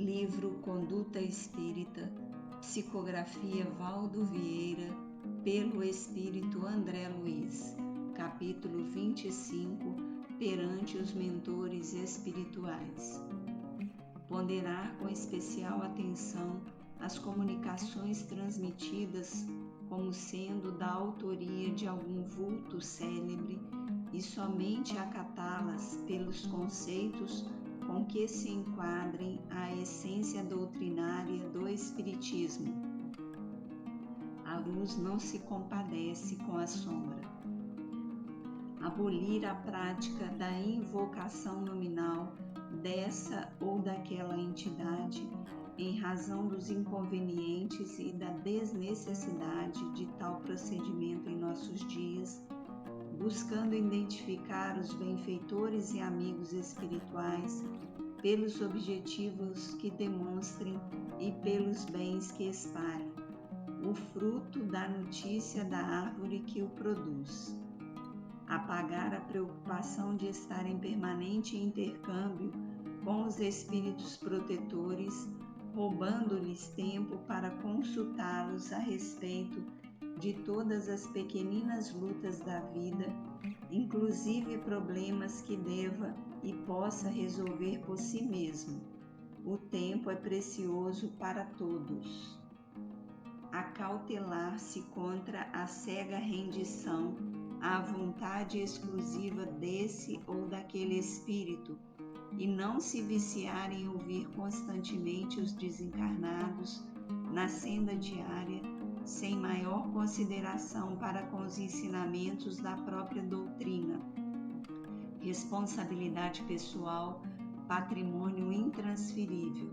Livro Conduta Espírita, psicografia Valdo Vieira, pelo Espírito André Luiz, capítulo 25, perante os mentores espirituais. Ponderar com especial atenção as comunicações transmitidas como sendo da autoria de algum vulto célebre e somente acatá-las pelos conceitos com que se enquadrem à essência doutrinária do Espiritismo. A luz não se compadece com a sombra. Abolir a prática da invocação nominal dessa ou daquela entidade em razão dos inconvenientes e da desnecessidade de tal procedimento em nossos dias, buscando identificar os benfeitores e amigos espirituais pelos objetivos que demonstrem e pelos bens que espalhem, o fruto da notícia da árvore que o produz. Apagar a preocupação de estar em permanente intercâmbio com os espíritos protetores, roubando-lhes tempo para consultá-los a respeito de todas as pequeninas lutas da vida, inclusive problemas que deva e possa resolver por si mesmo. O tempo é precioso para todos. Acautelar-se contra a cega rendição à vontade exclusiva desse ou daquele espírito e não se viciar em ouvir constantemente os desencarnados na senda diária, sem maior consideração para com os ensinamentos da própria doutrina. Responsabilidade pessoal, patrimônio intransferível.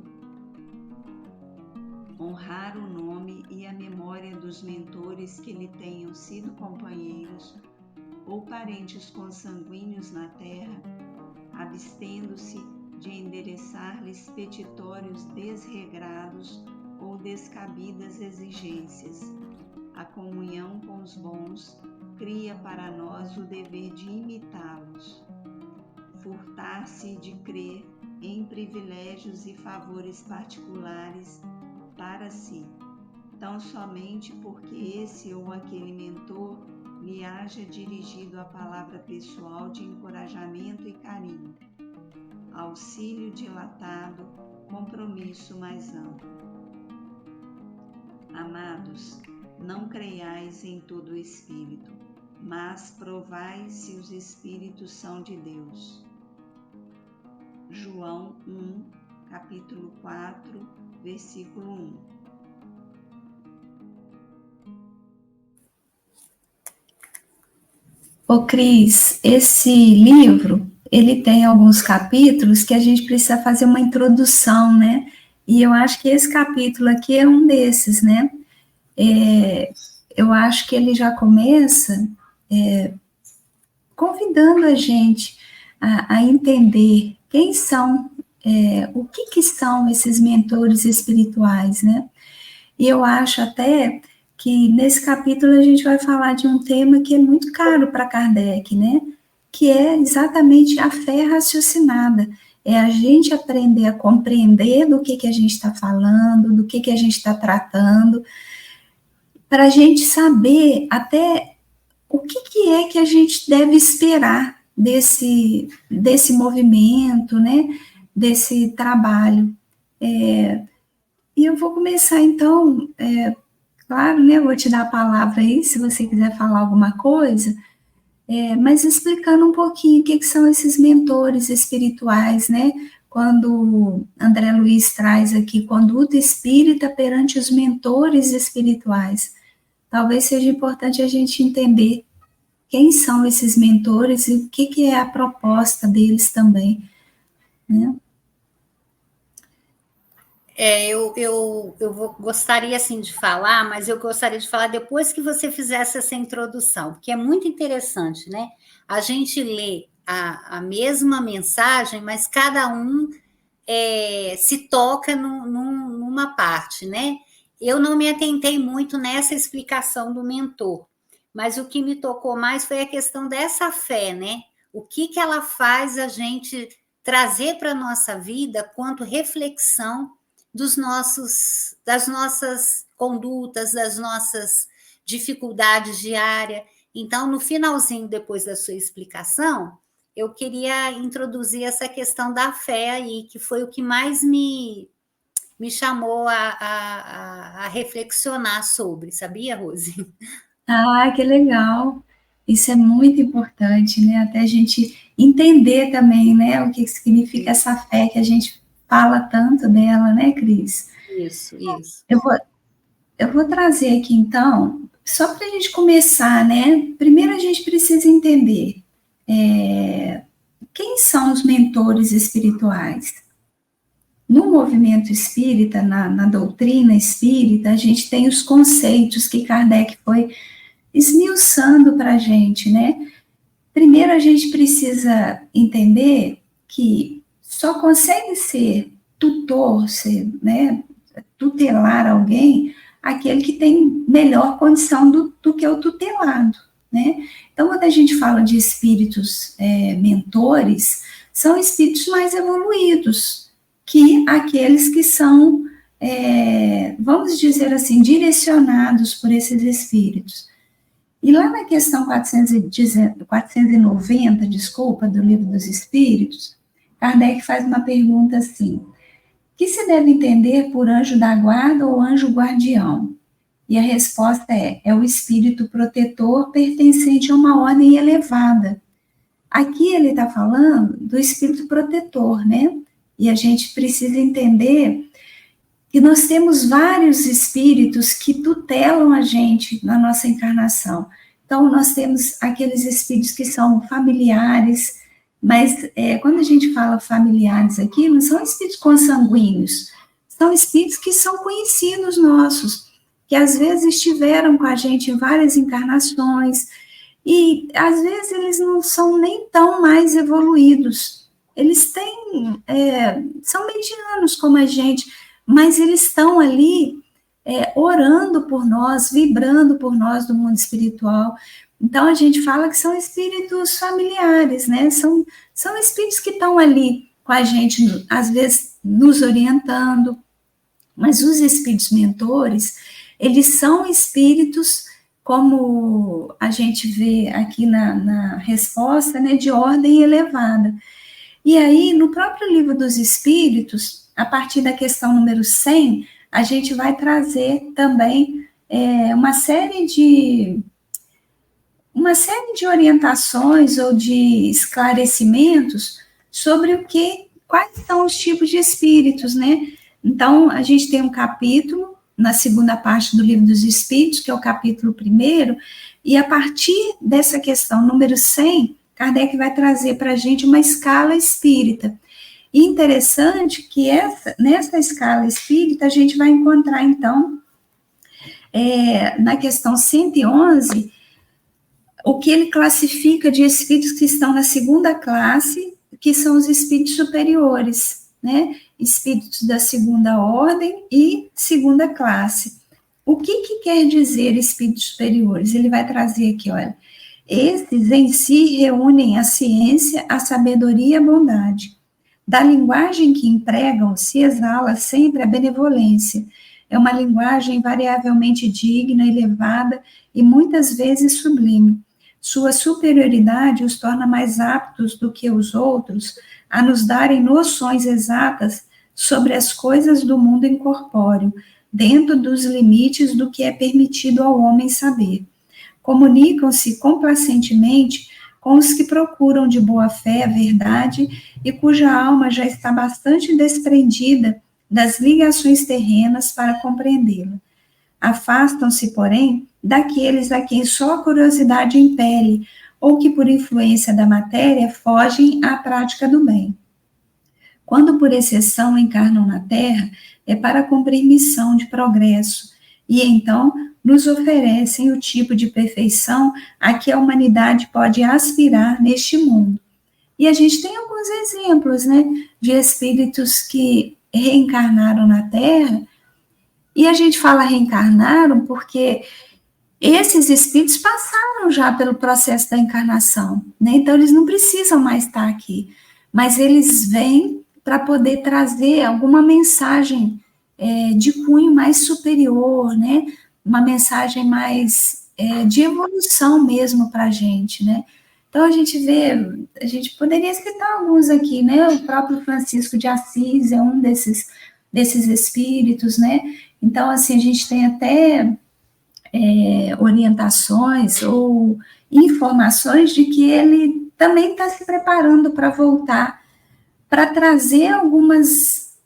Honrar o nome e a memória dos mentores que lhe tenham sido companheiros ou parentes consanguíneos na terra, abstendo-se de endereçar-lhes petitórios desregrados ou descabidas exigências. A comunhão com os bons cria para nós o dever de imitá-los. Furtar-se de crer em privilégios e favores particulares para si, tão somente porque esse ou aquele mentor lhe haja dirigido a palavra pessoal de encorajamento e carinho. Auxílio dilatado, compromisso mais amplo. Amados, não creiais em todo o espírito, mas provai se os espíritos são de Deus. João 1, capítulo 4, versículo 1. Ô Cris, esse livro, ele tem alguns capítulos que a gente precisa fazer uma introdução, né? E eu acho que esse capítulo aqui é um desses, né? Eu acho que ele já começa convidando a gente a entender quem são, o que são esses mentores espirituais, né? E eu acho até que nesse capítulo a gente vai falar de um tema que é muito caro para Kardec, né? Que é exatamente a fé raciocinada. É a gente aprender a compreender do que a gente está falando, do que a gente está tratando, para a gente saber até o que é que a gente deve esperar desse movimento, né? Desse trabalho. E eu vou começar, então, claro, né? Eu vou te dar a palavra aí, se você quiser falar alguma coisa, mas explicando um pouquinho o que são esses mentores espirituais, né? Quando André Luiz traz aqui conduta espírita perante os mentores espirituais, talvez seja importante a gente entender quem são esses mentores e o que é a proposta deles também, né? Gostaria, assim, de falar, mas eu gostaria de falar depois que você fizesse essa introdução, porque é muito interessante, né? A gente lê a mesma mensagem, mas cada um se toca numa parte, né? Eu não me atentei muito nessa explicação do mentor, mas o que me tocou mais foi a questão dessa fé, né? O que ela faz a gente trazer para a nossa vida quanto reflexão das nossas condutas, das nossas dificuldades diárias. Então, no finalzinho, depois da sua explicação, eu queria introduzir essa questão da fé aí, que foi o que mais me chamou a reflexionar sobre, sabia, Rose? Ah, que legal. Isso é muito importante, né? Até a gente entender também, né, o que significa essa fé que a gente fala tanto dela, né, Cris? Isso. Eu vou trazer aqui, então, só para a gente começar, né? Primeiro a gente precisa entender quem são os mentores espirituais. No movimento espírita, na doutrina espírita, a gente tem os conceitos que Kardec foi esmiuçando para a gente, né? Primeiro, a gente precisa entender que só consegue ser tutor, né, tutelar alguém, aquele que tem melhor condição do que o tutelado, né? Então, quando a gente fala de espíritos mentores, são espíritos mais evoluídos que aqueles que são, vamos dizer assim, direcionados por esses espíritos. E lá na questão 490, do Livro dos Espíritos, Kardec faz uma pergunta assim: o que se deve entender por anjo da guarda ou anjo guardião? E a resposta é o espírito protetor pertencente a uma ordem elevada. Aqui ele está falando do espírito protetor, né? E a gente precisa entender que nós temos vários espíritos que tutelam a gente na nossa encarnação. Então, nós temos aqueles espíritos que são familiares, mas quando a gente fala familiares aqui, não são espíritos consanguíneos, são espíritos que são conhecidos nossos, que às vezes estiveram com a gente em várias encarnações, e às vezes eles não são nem tão mais evoluídos. Eles são medianos como a gente, mas eles estão ali orando por nós, vibrando por nós do mundo espiritual. Então, a gente fala que são espíritos familiares, né? São espíritos que estão ali com a gente, às vezes, nos orientando. Mas os espíritos mentores, eles são espíritos, como a gente vê aqui na resposta, né, de ordem elevada. E aí, no próprio Livro dos Espíritos, a partir da questão número 100, a gente vai trazer também uma série de orientações ou de esclarecimentos sobre quais são os tipos de espíritos, né? Então, a gente tem um capítulo na segunda parte do Livro dos Espíritos, que é o capítulo 1, e a partir dessa questão número 100, Kardec vai trazer para a gente uma escala espírita. E interessante que nessa escala espírita a gente vai encontrar, então, na questão 111, o que ele classifica de espíritos que estão na segunda classe, que são os espíritos superiores, né? Espíritos da segunda ordem e segunda classe. O que quer dizer espíritos superiores? Ele vai trazer aqui, olha, esses em si reúnem a ciência, a sabedoria e a bondade. Da linguagem que empregam se exala sempre a benevolência. É uma linguagem invariavelmente digna, elevada e muitas vezes sublime. Sua superioridade os torna mais aptos do que os outros a nos darem noções exatas sobre as coisas do mundo incorpóreo, dentro dos limites do que é permitido ao homem saber. Comunicam-se complacentemente com os que procuram de boa fé a verdade e cuja alma já está bastante desprendida das ligações terrenas para compreendê-la. Afastam-se, porém, daqueles a quem só a curiosidade impele, ou que, por influência da matéria, fogem à prática do bem. Quando, por exceção, encarnam na Terra, é para cumprir missão de progresso, e então nos oferecem o tipo de perfeição a que a humanidade pode aspirar neste mundo. E a gente tem alguns exemplos, né, de espíritos que reencarnaram na Terra, e a gente fala reencarnaram porque esses espíritos passaram já pelo processo da encarnação, né? Então eles não precisam mais estar aqui, mas eles vêm para poder trazer alguma mensagem de cunho mais superior, né? Uma mensagem mais de evolução mesmo para a gente, né? Então, a gente poderia citar alguns aqui, né? O próprio Francisco de Assis é um desses espíritos, né? Então, assim, a gente tem até orientações ou informações de que ele também está se preparando para voltar, para trazer algumas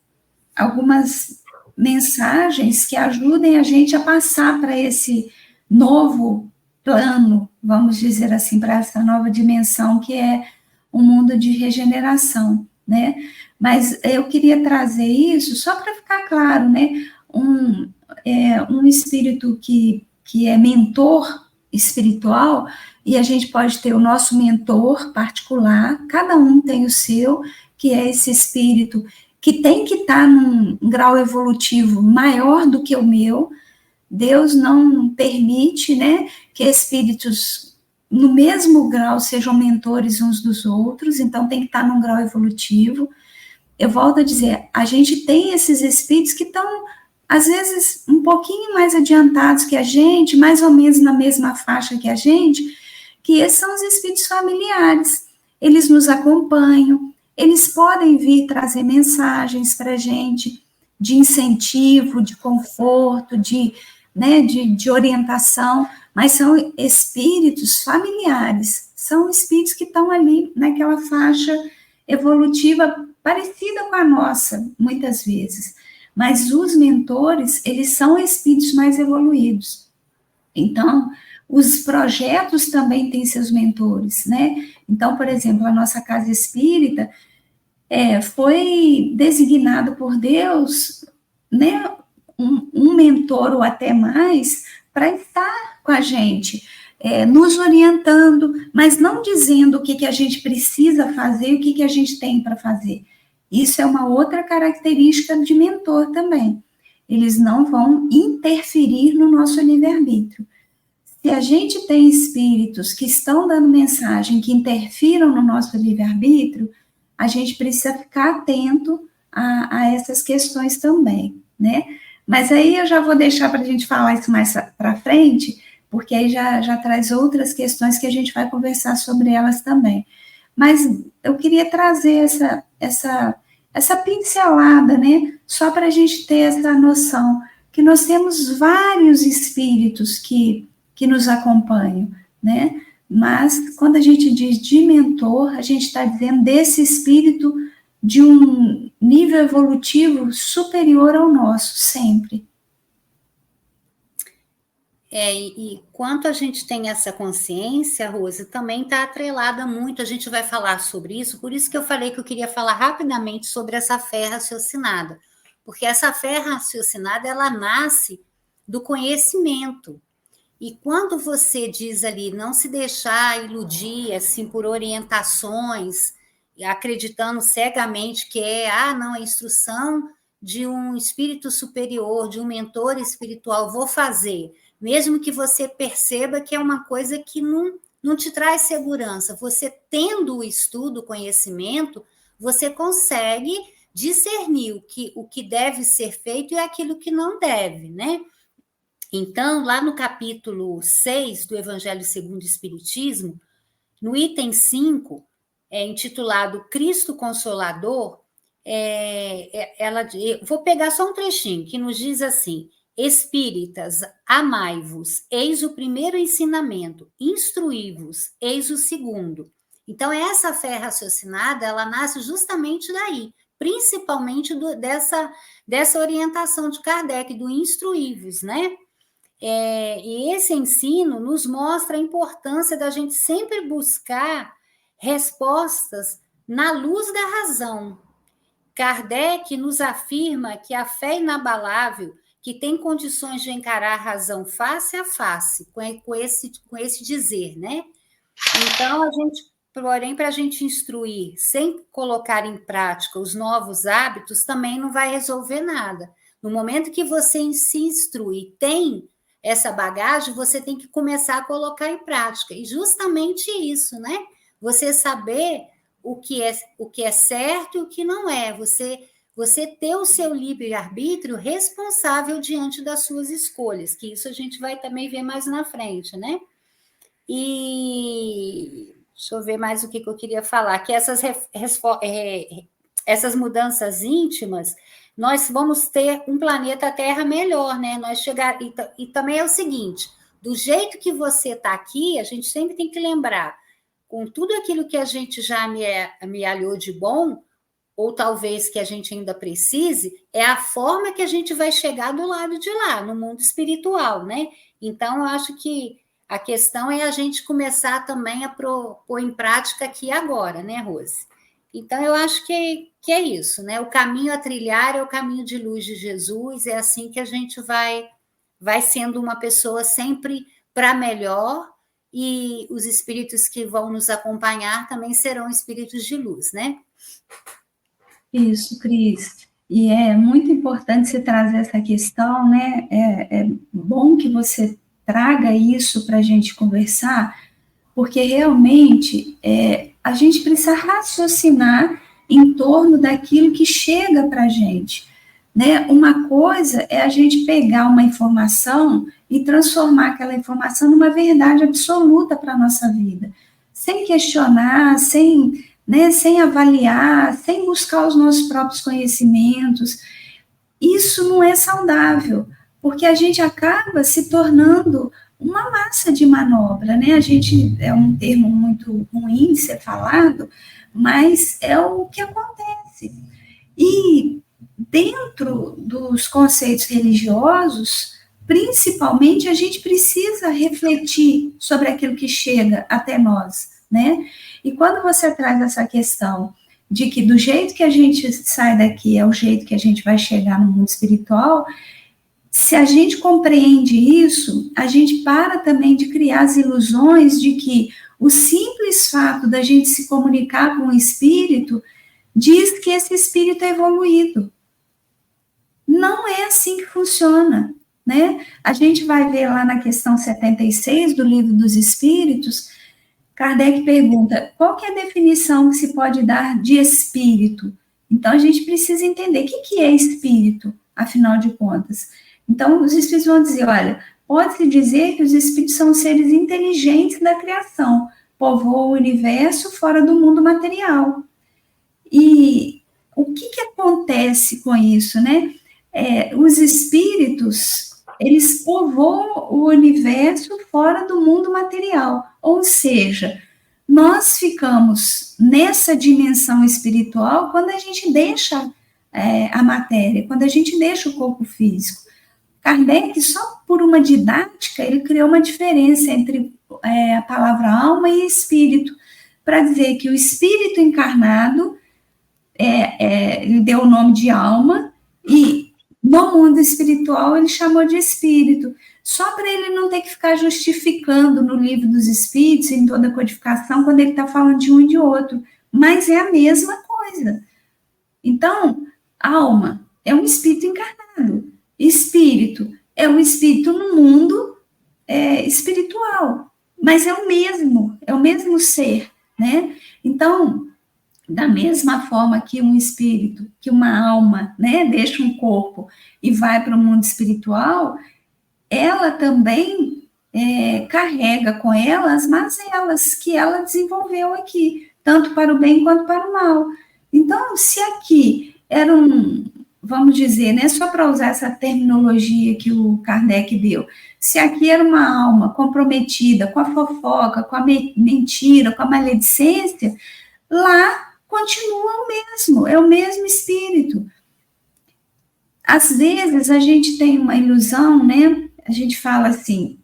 mensagens que ajudem a gente a passar para esse novo plano, vamos dizer assim, para essa nova dimensão que é um mundo de regeneração, né? Mas eu queria trazer isso só para ficar claro, né? Um espírito que é mentor espiritual, e a gente pode ter o nosso mentor particular, cada um tem o seu, que é esse espírito que tem que estar num grau evolutivo maior do que o meu. Deus não permite, né, que espíritos no mesmo grau sejam mentores uns dos outros, então tem que estar num grau evolutivo. Eu volto a dizer, a gente tem esses espíritos que estão, às vezes, um pouquinho mais adiantados que a gente, mais ou menos na mesma faixa que a gente, que esses são os espíritos familiares. Eles nos acompanham, eles podem vir trazer mensagens para a gente de incentivo, de conforto, de orientação, mas são espíritos familiares, são espíritos que estão ali naquela faixa evolutiva parecida com a nossa, muitas vezes. Mas os mentores, eles são espíritos mais evoluídos. Então, os projetos também têm seus mentores, né? Então, por exemplo, a nossa casa espírita foi designado por Deus, né, um mentor ou até mais, para estar com a gente, nos orientando, mas não dizendo o que a gente precisa fazer e o que a gente tem para fazer. Isso é uma outra característica de mentor também. Eles não vão interferir no nosso livre-arbítrio. Se a gente tem espíritos que estão dando mensagem, que interfiram no nosso livre-arbítrio, a gente precisa ficar atento a essas questões também, né? Mas aí eu já vou deixar para a gente falar isso mais para frente, porque aí já traz outras questões que a gente vai conversar sobre elas também. Mas eu queria trazer essa pincelada, né? Só para a gente ter essa noção que nós temos vários espíritos que nos acompanham, né? Mas quando a gente diz de mentor, a gente está dizendo desse espírito de um nível evolutivo superior ao nosso, sempre. E quanto a gente tem essa consciência, Rose, também está atrelada muito, a gente vai falar sobre isso, por isso que eu falei que eu queria falar rapidamente sobre essa fé raciocinada, porque essa fé raciocinada, ela nasce do conhecimento. E quando você diz ali, não se deixar iludir, assim, por orientações, acreditando cegamente que não, a instrução de um espírito superior, de um mentor espiritual, vou fazer, mesmo que você perceba que é uma coisa que não te traz segurança. Você tendo o estudo, o conhecimento, você consegue discernir o que deve ser feito e aquilo que não deve, né? Então, lá no capítulo 6 do Evangelho segundo o Espiritismo, no item 5, intitulado Cristo Consolador, vou pegar só um trechinho, que nos diz assim: Espíritas, amai-vos, eis o primeiro ensinamento, instruí-vos, eis o segundo. Então, essa fé raciocinada, ela nasce justamente daí, principalmente dessa orientação de Kardec, do instruí-vos, né? E esse ensino nos mostra a importância da gente sempre buscar respostas na luz da razão. Kardec nos afirma que a fé inabalável, que tem condições de encarar a razão face a face, com esse dizer, né? Então, porém, para a gente instruir sem colocar em prática os novos hábitos, também não vai resolver nada. No momento que você se instrui, tem essa bagagem, você tem que começar a colocar em prática. E justamente isso, né? Você saber o que é certo e o que não é. Você você ter o seu livre-arbítrio responsável diante das suas escolhas, que isso a gente vai também ver mais na frente, né? E deixa eu ver mais o que eu queria falar, que essas mudanças íntimas, nós vamos ter um planeta Terra melhor, né? E também é o seguinte, do jeito que você está aqui, a gente sempre tem que lembrar, com tudo aquilo que a gente já amealhou de bom, ou talvez que a gente ainda precise, é a forma que a gente vai chegar do lado de lá, no mundo espiritual, né? Então, eu acho que a questão é a gente começar também a pôr em prática aqui agora, né, Rose? Então, eu acho que é isso, né? O caminho a trilhar é o caminho de luz de Jesus, é assim que a gente vai sendo uma pessoa sempre para melhor, e os espíritos que vão nos acompanhar também serão espíritos de luz, né? Isso, Cris. E é muito importante você trazer essa questão, né? É bom que você traga isso para a gente conversar, porque realmente a gente precisa raciocinar em torno daquilo que chega para a gente, né? Uma coisa é a gente pegar uma informação e transformar aquela informação numa verdade absoluta para a nossa vida, sem questionar, sem avaliar, sem buscar os nossos próprios conhecimentos. Isso não é saudável, porque a gente acaba se tornando uma massa de manobra, né? A gente, é um termo muito ruim de ser falado, mas é o que acontece. E dentro dos conceitos religiosos, principalmente, a gente precisa refletir sobre aquilo que chega até nós, né? E quando você traz essa questão de que do jeito que a gente sai daqui é o jeito que a gente vai chegar no mundo espiritual, se a gente compreende isso, a gente para também de criar as ilusões de que o simples fato da gente se comunicar com o espírito diz que esse espírito é evoluído. Não é assim que funciona, né? A gente vai ver lá na questão 76 do Livro dos Espíritos, Kardec pergunta, qual que é a definição que se pode dar de espírito? Então, a gente precisa entender o que é espírito, afinal de contas. Então, os espíritos vão dizer, olha, pode-se dizer que os espíritos são seres inteligentes da criação, povoam o universo fora do mundo material. E o que acontece com isso, né? Os espíritos, eles povoam o universo fora do mundo material, ou seja, nós ficamos nessa dimensão espiritual quando a gente deixa a matéria, quando a gente deixa o corpo físico. Kardec, só por uma didática, ele criou uma diferença entre a palavra alma e espírito, para dizer que o espírito encarnado, ele deu o nome de alma, e no mundo espiritual ele chamou de espírito, só para ele não ter que ficar justificando no Livro dos Espíritos, em toda a codificação, quando ele está falando de um e de outro, mas é a mesma coisa. Então, alma é um espírito encarnado, espírito é um espírito no mundo espiritual, mas é o mesmo ser, né? Então, da mesma forma que um espírito, que uma alma, né, deixa um corpo e vai para o mundo espiritual, ela também carrega com ela as mazelas que ela desenvolveu aqui, tanto para o bem quanto para o mal. Então, se aqui era vamos dizer, né, só para usar essa terminologia que o Kardec deu, se aqui era uma alma comprometida com a fofoca, com a mentira, com a maledicência, lá continua é o mesmo espírito. Às vezes a gente tem uma ilusão, né? A gente fala assim,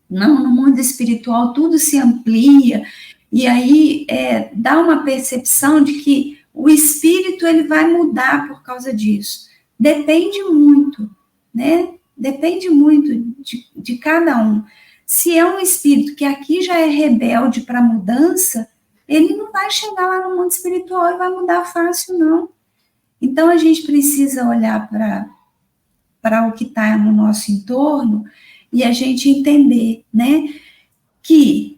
não, no mundo espiritual tudo se amplia, e aí dá uma percepção de que o espírito ele vai mudar por causa disso. Depende muito, né? Depende muito de cada um. Se é um espírito que aqui já é rebelde para mudança, ele não vai chegar lá no mundo espiritual e vai mudar fácil, não. Então, a gente precisa olhar para o que está no nosso entorno e a gente entender, né, que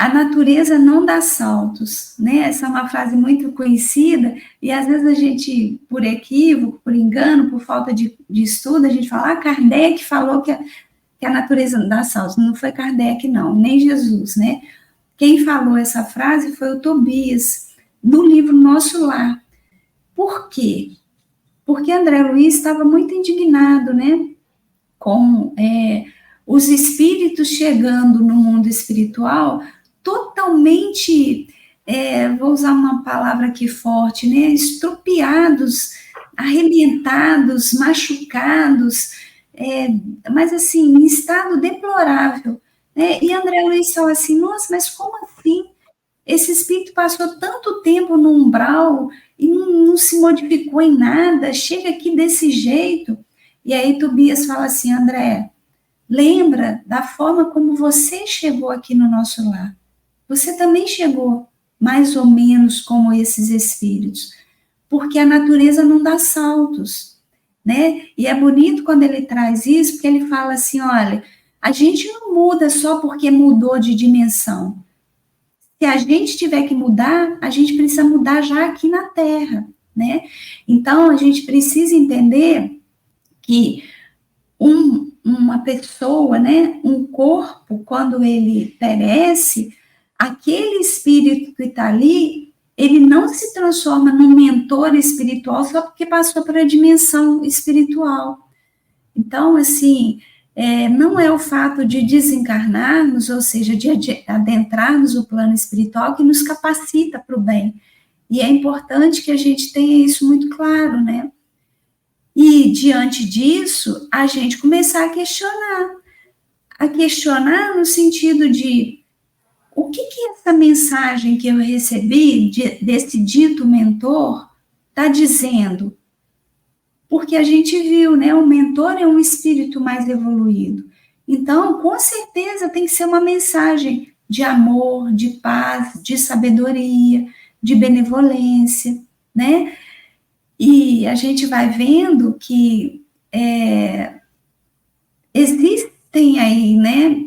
a natureza não dá saltos, né? Essa é uma frase muito conhecida, e às vezes a gente, por equívoco, por engano, por falta de estudo, a gente fala, Kardec falou que a natureza não dá saltos. Não foi Kardec, não, nem Jesus, né? Quem falou essa frase foi o Tobias, no livro Nosso Lar. Por quê? Porque André Luiz estava muito indignado, né? Com os espíritos chegando no mundo espiritual totalmente, vou usar uma palavra aqui forte, né? Estropiados, arrebentados, machucados, mas assim, em estado deplorável. Né? E André Luiz fala assim, nossa, mas como assim? Esse espírito passou tanto tempo no umbral e não se modificou em nada, chega aqui desse jeito. E aí Tobias fala assim, André, lembra da forma como você chegou aqui no nosso lar. Você também chegou mais ou menos como esses espíritos, porque a natureza não dá saltos, né? E é bonito quando ele traz isso, porque ele fala assim, olha, a gente não muda só porque mudou de dimensão. Se a gente tiver que mudar, a gente precisa mudar já aqui na Terra, né? Então, a gente precisa entender que uma pessoa, né, um corpo, quando ele perece, aquele espírito que está ali, ele não se transforma num mentor espiritual só porque passou para a dimensão espiritual. Então, assim, não é o fato de desencarnarmos, ou seja, de adentrarmos o plano espiritual que nos capacita para o bem. E é importante que a gente tenha isso muito claro, né? E, diante disso, a gente começar a questionar no sentido de o que essa mensagem que eu recebi desse dito mentor está dizendo? Porque a gente viu, né, o mentor é um espírito mais evoluído. Então, com certeza tem que ser uma mensagem de amor, de paz, de sabedoria, de benevolência, né? E a gente vai vendo que existem aí, né,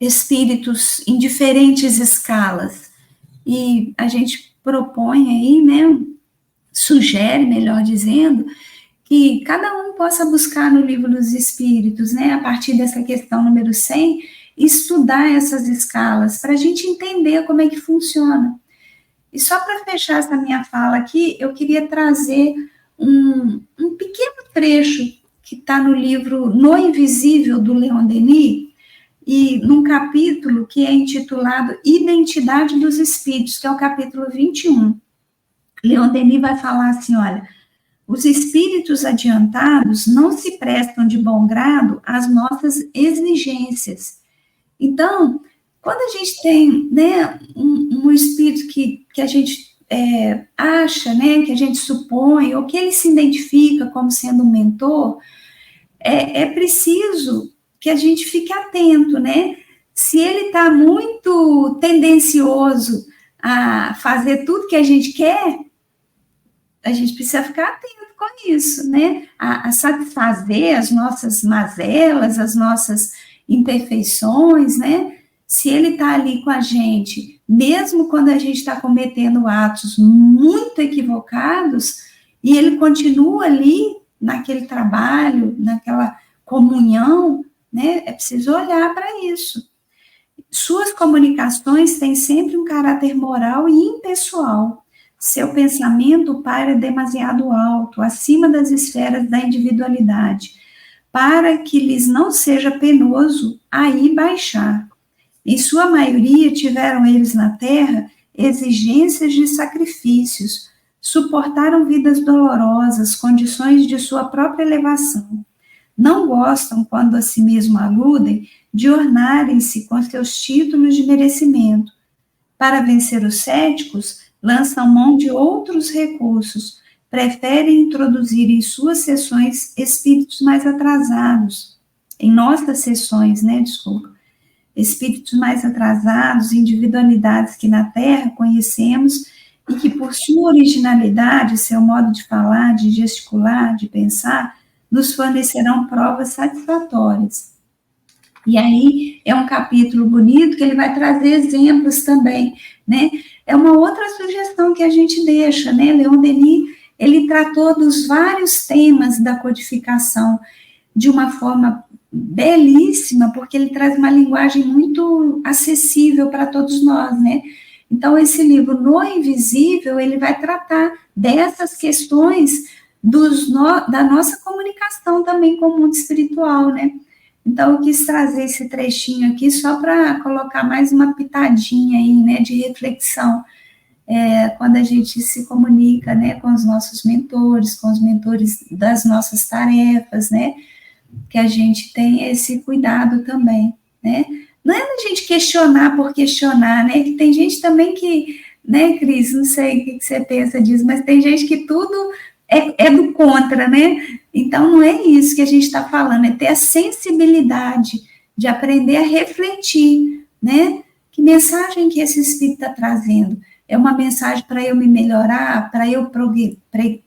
espíritos em diferentes escalas. E a gente propõe aí, né, sugere, melhor dizendo, que cada um possa buscar no Livro dos Espíritos, né, a partir dessa questão número 100, estudar essas escalas, para a gente entender como é que funciona. E só para fechar essa minha fala aqui, eu queria trazer um pequeno trecho que está no livro No Invisível, do Leon Denis, e num capítulo que é intitulado Identidade dos Espíritos, que é o capítulo 21. Leon Denis vai falar assim, olha, os espíritos adiantados não se prestam de bom grado às nossas exigências. Então, quando a gente tem, né, um espírito que a gente acha, né, que a gente supõe, ou que ele se identifica como sendo um mentor, é preciso que a gente fique atento, né? Se ele está muito tendencioso a fazer tudo que a gente quer, a gente precisa ficar atento com isso, né? A satisfazer as nossas mazelas, as nossas imperfeições, né? Se ele está ali com a gente, mesmo quando a gente está cometendo atos muito equivocados, e ele continua ali naquele trabalho, naquela comunhão, né? É preciso olhar para isso. Suas comunicações têm sempre um caráter moral e impessoal. Seu pensamento paira demasiado alto, acima das esferas da individualidade, para que lhes não seja penoso aí baixar. Em sua maioria, tiveram eles na terra exigências de sacrifícios, suportaram vidas dolorosas, condições de sua própria elevação. Não gostam, quando a si mesmo aludem, de ornarem-se com seus títulos de merecimento. Para vencer os céticos, lançam mão de outros recursos, preferem introduzir em suas sessões espíritos mais atrasados, em nossas sessões, espíritos mais atrasados, individualidades que na Terra conhecemos e que, por sua originalidade, seu modo de falar, de gesticular, de pensar, nos fornecerão provas satisfatórias. E aí é um capítulo bonito que ele vai trazer exemplos também, né? É uma outra sugestão que a gente deixa, né? Leon Denis, ele tratou dos vários temas da codificação de uma forma belíssima, porque ele traz uma linguagem muito acessível para todos nós, né? Então, esse livro, No Invisível, ele vai tratar dessas questões da nossa comunicação também com o mundo espiritual, né? Então, eu quis trazer esse trechinho aqui só para colocar mais uma pitadinha aí, né, de reflexão, quando a gente se comunica, né, com os nossos mentores, com os mentores das nossas tarefas, né, que a gente tem esse cuidado também, né? Não é a gente questionar por questionar, né? Que tem gente também que, né, Cris, não sei o que você pensa disso, mas tem gente que tudo é do contra, né? Então, não é isso que a gente está falando, é ter a sensibilidade de aprender a refletir, né? Que mensagem que esse Espírito está trazendo? É uma mensagem para eu me melhorar, para eu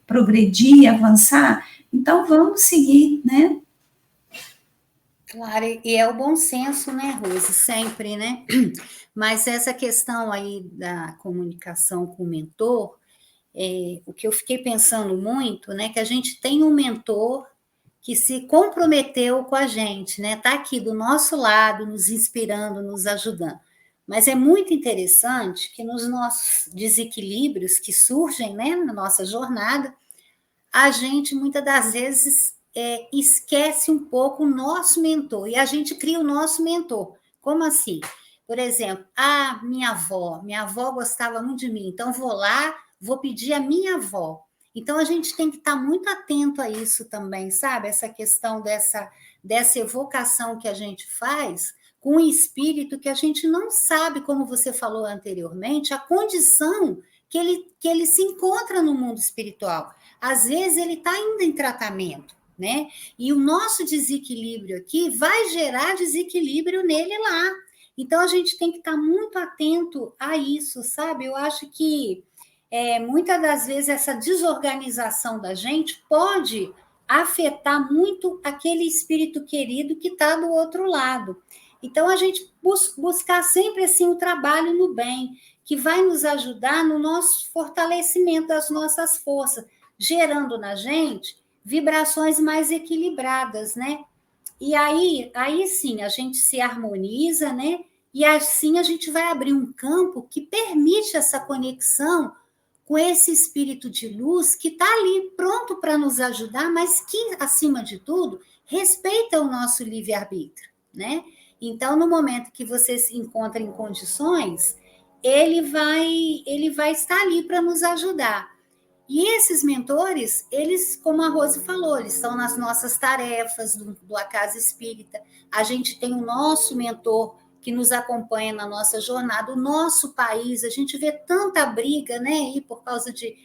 progredir, avançar? Então, vamos seguir, né? Claro, e é o bom senso, né, Rose? Sempre, né? Mas essa questão aí da comunicação com o mentor, o que eu fiquei pensando muito, né, que a gente tem um mentor que se comprometeu com a gente, né? Está aqui do nosso lado, nos inspirando, nos ajudando. Mas é muito interessante que nos nossos desequilíbrios que surgem, né, na nossa jornada, a gente muitas das vezes esquece um pouco o nosso mentor e a gente cria o nosso mentor. Como assim? Por exemplo, minha avó gostava muito de mim, então vou lá, vou pedir a minha avó. Então a gente tem que estar muito atento a isso também, sabe? Essa questão dessa evocação que a gente faz com um espírito que a gente não sabe, como você falou anteriormente, a condição que ele se encontra no mundo espiritual. Às vezes ele está ainda em tratamento, né? E o nosso desequilíbrio aqui vai gerar desequilíbrio nele lá. Então a gente tem que estar muito atento a isso, sabe? Eu acho que muitas das vezes essa desorganização da gente pode afetar muito aquele espírito querido que está do outro lado. Então a gente buscar sempre assim o trabalho no bem, que vai nos ajudar no nosso fortalecimento das nossas forças, gerando na gente vibrações mais equilibradas, né? E aí sim, a gente se harmoniza, né? E assim a gente vai abrir um campo que permite essa conexão com esse espírito de luz que está ali pronto para nos ajudar, mas que, acima de tudo, respeita o nosso livre-arbítrio, né? Então, no momento que você se encontra em condições, ele vai estar ali para nos ajudar. E esses mentores, eles, como a Rose falou, eles estão nas nossas tarefas do Casa Espírita. A gente tem o nosso mentor que nos acompanha na nossa jornada, o nosso país, a gente vê tanta briga, né, e por causa de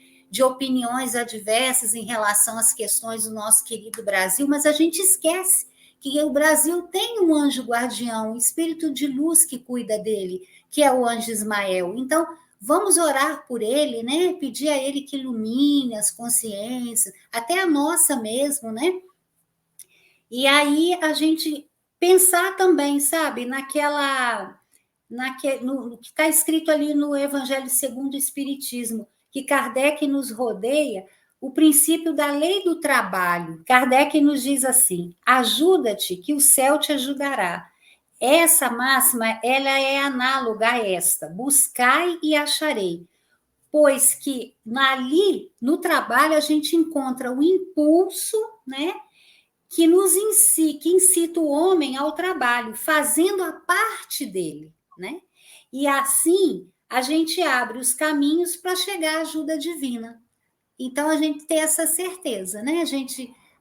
opiniões adversas em relação às questões do nosso querido Brasil, mas a gente esquece que o Brasil tem um anjo guardião, um espírito de luz que cuida dele, que é o anjo Ismael. Então, vamos orar por ele, né? Pedir a ele que ilumine as consciências, até a nossa mesmo, né? E aí a gente pensar também, sabe, no que está escrito ali no Evangelho segundo o Espiritismo, que Kardec nos rodeia, o princípio da lei do trabalho. Kardec nos diz assim: ajuda-te, que o céu te ajudará. Essa máxima, ela é análoga a esta: buscai e acharei. Pois que ali, no trabalho, a gente encontra o impulso, né, que incita o homem ao trabalho, fazendo a parte dele, né? E assim, a gente abre os caminhos para chegar à ajuda divina. Então, a gente tem essa certeza, né?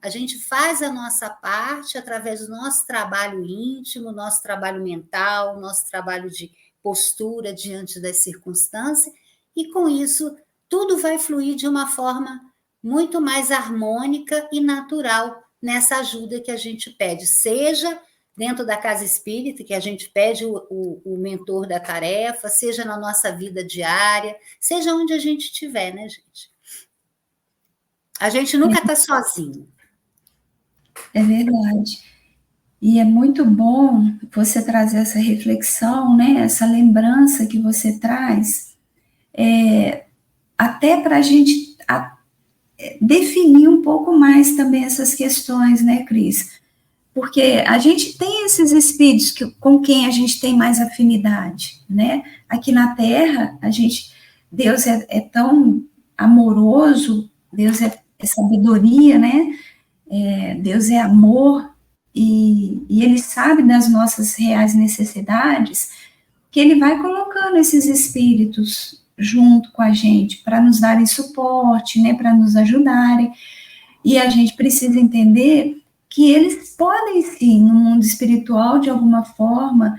A gente faz a nossa parte através do nosso trabalho íntimo, nosso trabalho mental, nosso trabalho de postura diante das circunstâncias, e com isso, tudo vai fluir de uma forma muito mais harmônica e natural nessa ajuda que a gente pede, seja dentro da casa espírita, que a gente pede o mentor da tarefa, seja na nossa vida diária, seja onde a gente estiver, né, gente? A gente nunca está sozinho. É verdade. E é muito bom você trazer essa reflexão, né, essa lembrança que você traz, até para a gente definir um pouco mais também essas questões, né, Cris? Porque a gente tem esses espíritos com quem a gente tem mais afinidade, né? Aqui na Terra, Deus é tão amoroso, Deus é sabedoria, né? Deus é amor, e Ele sabe das nossas reais necessidades, que Ele vai colocando esses espíritos junto com a gente para nos darem suporte, né? Para nos ajudarem. E a gente precisa entender que eles podem, sim, no mundo espiritual, de alguma forma,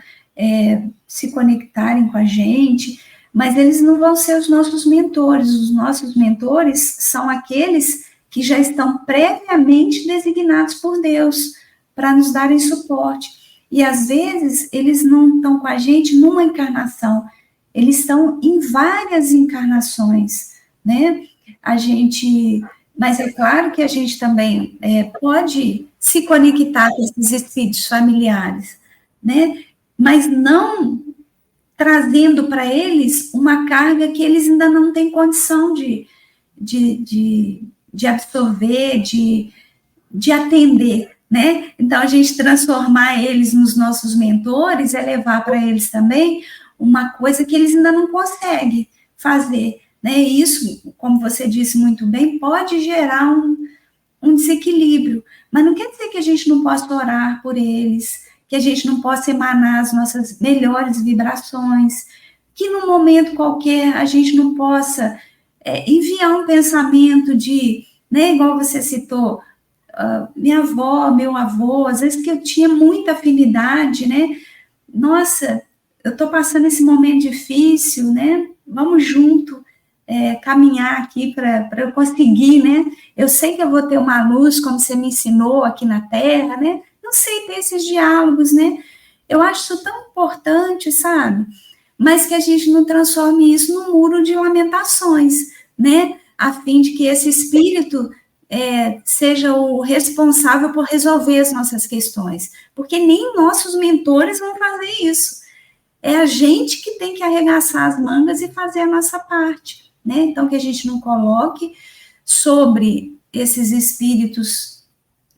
se conectarem com a gente, mas eles não vão ser os nossos mentores. Os nossos mentores são aqueles que já estão previamente designados por Deus para nos darem suporte. E, às vezes, eles não estão com a gente numa encarnação, eles estão em várias encarnações, né? Mas é claro que a gente também pode se conectar com esses espíritos familiares, né? Mas não trazendo para eles uma carga que eles ainda não têm condição de absorver, de atender, né? Então, a gente transformar eles nos nossos mentores é levar para eles também uma coisa que eles ainda não conseguem fazer, né? Isso, como você disse muito bem, pode gerar um desequilíbrio, mas não quer dizer que a gente não possa orar por eles, que a gente não possa emanar as nossas melhores vibrações, que num momento qualquer a gente não possa enviar um pensamento de, né, igual você citou, minha avó, meu avô, às vezes que eu tinha muita afinidade, né? Nossa, eu estou passando esse momento difícil, né? Vamos junto caminhar aqui para eu conseguir, né? Eu sei que eu vou ter uma luz, como você me ensinou aqui na Terra, né? Não sei ter esses diálogos, né? Eu acho isso tão importante, sabe? Mas que a gente não transforme isso num muro de lamentações, né? A fim de que esse espírito seja o responsável por resolver as nossas questões. Porque nem nossos mentores vão fazer isso. É a gente que tem que arregaçar as mangas e fazer a nossa parte, né? Então, que a gente não coloque sobre esses espíritos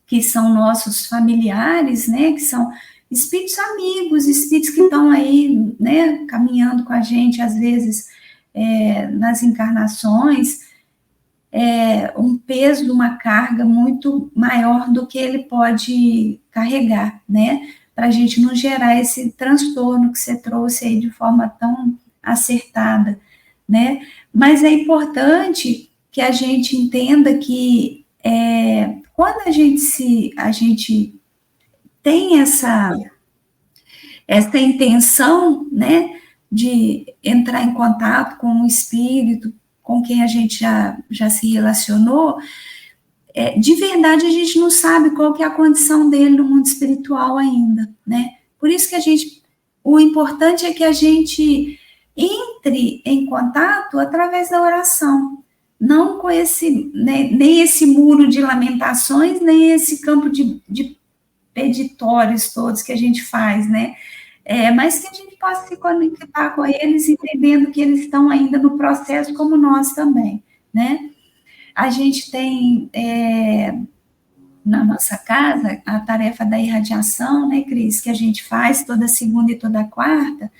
que são nossos familiares, né? Que são espíritos amigos, espíritos que estão aí, né? Caminhando com a gente, às vezes, nas encarnações, um peso, uma carga muito maior do que ele pode carregar, né? Para a gente não gerar esse transtorno que você trouxe aí de forma tão acertada, né? Mas é importante que a gente entenda que quando a gente tem essa intenção, né, de entrar em contato com um espírito com quem a gente já se relacionou, de verdade a gente não sabe qual que é a condição dele no mundo espiritual ainda, né? Por isso que o importante é que a gente entre em contato através da oração, não com nem esse muro de lamentações, nem esse campo de peditórios todos que a gente faz, né? Mas que a gente possa se conectar com eles, entendendo que eles estão ainda no processo como nós também, né? A gente tem na nossa casa a tarefa da irradiação, né, Cris, que a gente faz toda segunda e toda quarta,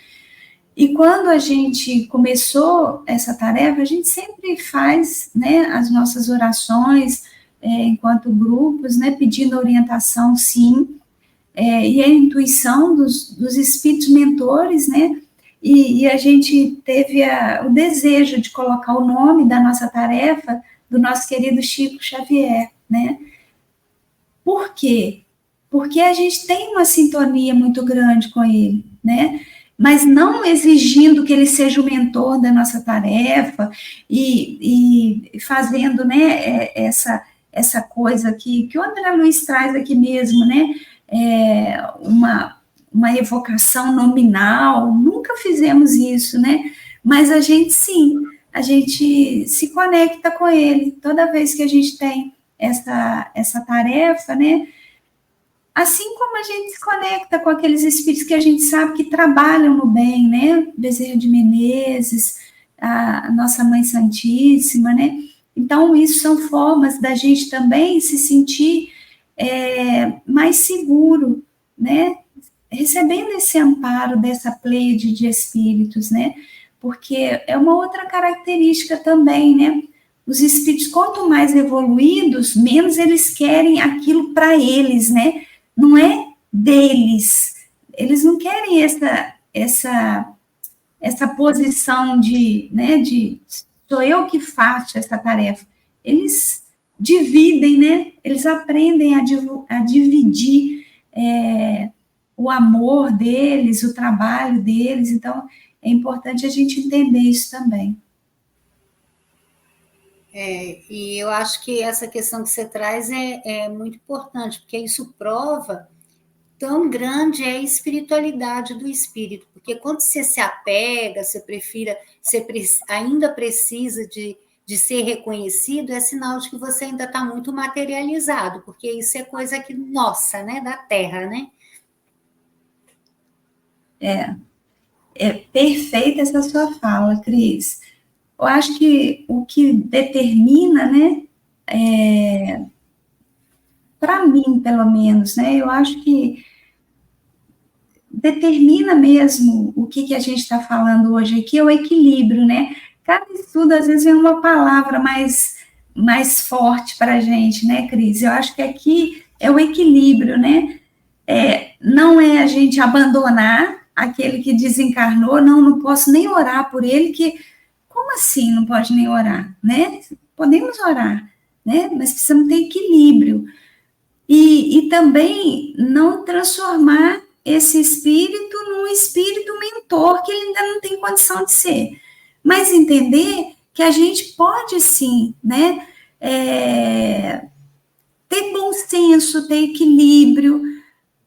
e quando a gente começou essa tarefa, a gente sempre faz, né, as nossas orações enquanto grupos, né, pedindo orientação, sim, e a intuição dos espíritos mentores, né, e a gente teve o desejo de colocar o nome da nossa tarefa do nosso querido Chico Xavier, né? Por quê? Porque a gente tem uma sintonia muito grande com ele, né? Mas não exigindo que ele seja o mentor da nossa tarefa e fazendo, né, essa coisa que o André Luiz traz aqui mesmo, né? Uma evocação nominal, nunca fizemos isso, né? Mas a gente se conecta com ele toda vez que a gente tem essa tarefa, né? Assim como a gente se conecta com aqueles espíritos que a gente sabe que trabalham no bem, né? Bezerra de Menezes, a nossa Mãe Santíssima, né? Então, isso são formas da gente também se sentir mais seguro, né? Recebendo esse amparo dessa pleiade de espíritos, né? Porque é uma outra característica também, né? Os espíritos, quanto mais evoluídos, menos eles querem aquilo para eles, né? Não é deles. Eles não querem essa posição de, né, de sou eu que faço essa tarefa. Eles dividem, né? Eles aprendem a dividir o amor deles, o trabalho deles. Então, é importante a gente entender isso também. E eu acho que essa questão que você traz é muito importante, porque isso prova tão grande é a espiritualidade do espírito, porque quando você se apega, você ainda precisa de ser reconhecido, é sinal de que você ainda está muito materializado, porque isso é coisa que nossa, né, da Terra, né? É perfeita essa sua fala, Cris. Eu acho que o que determina, né, para mim, pelo menos, né, eu acho que determina mesmo o que a gente está falando hoje aqui, é o equilíbrio, né? Cada estudo, às vezes, é uma palavra mais forte para a gente, né, Cris? Eu acho que aqui é o equilíbrio, né? Não é a gente abandonar aquele que desencarnou, não posso nem orar por ele, que como assim não pode nem orar, né? Podemos orar, né? Mas precisamos ter equilíbrio. E também não transformar esse espírito num espírito mentor que ele ainda não tem condição de ser. Mas entender que a gente pode sim, né? Ter bom senso, ter equilíbrio,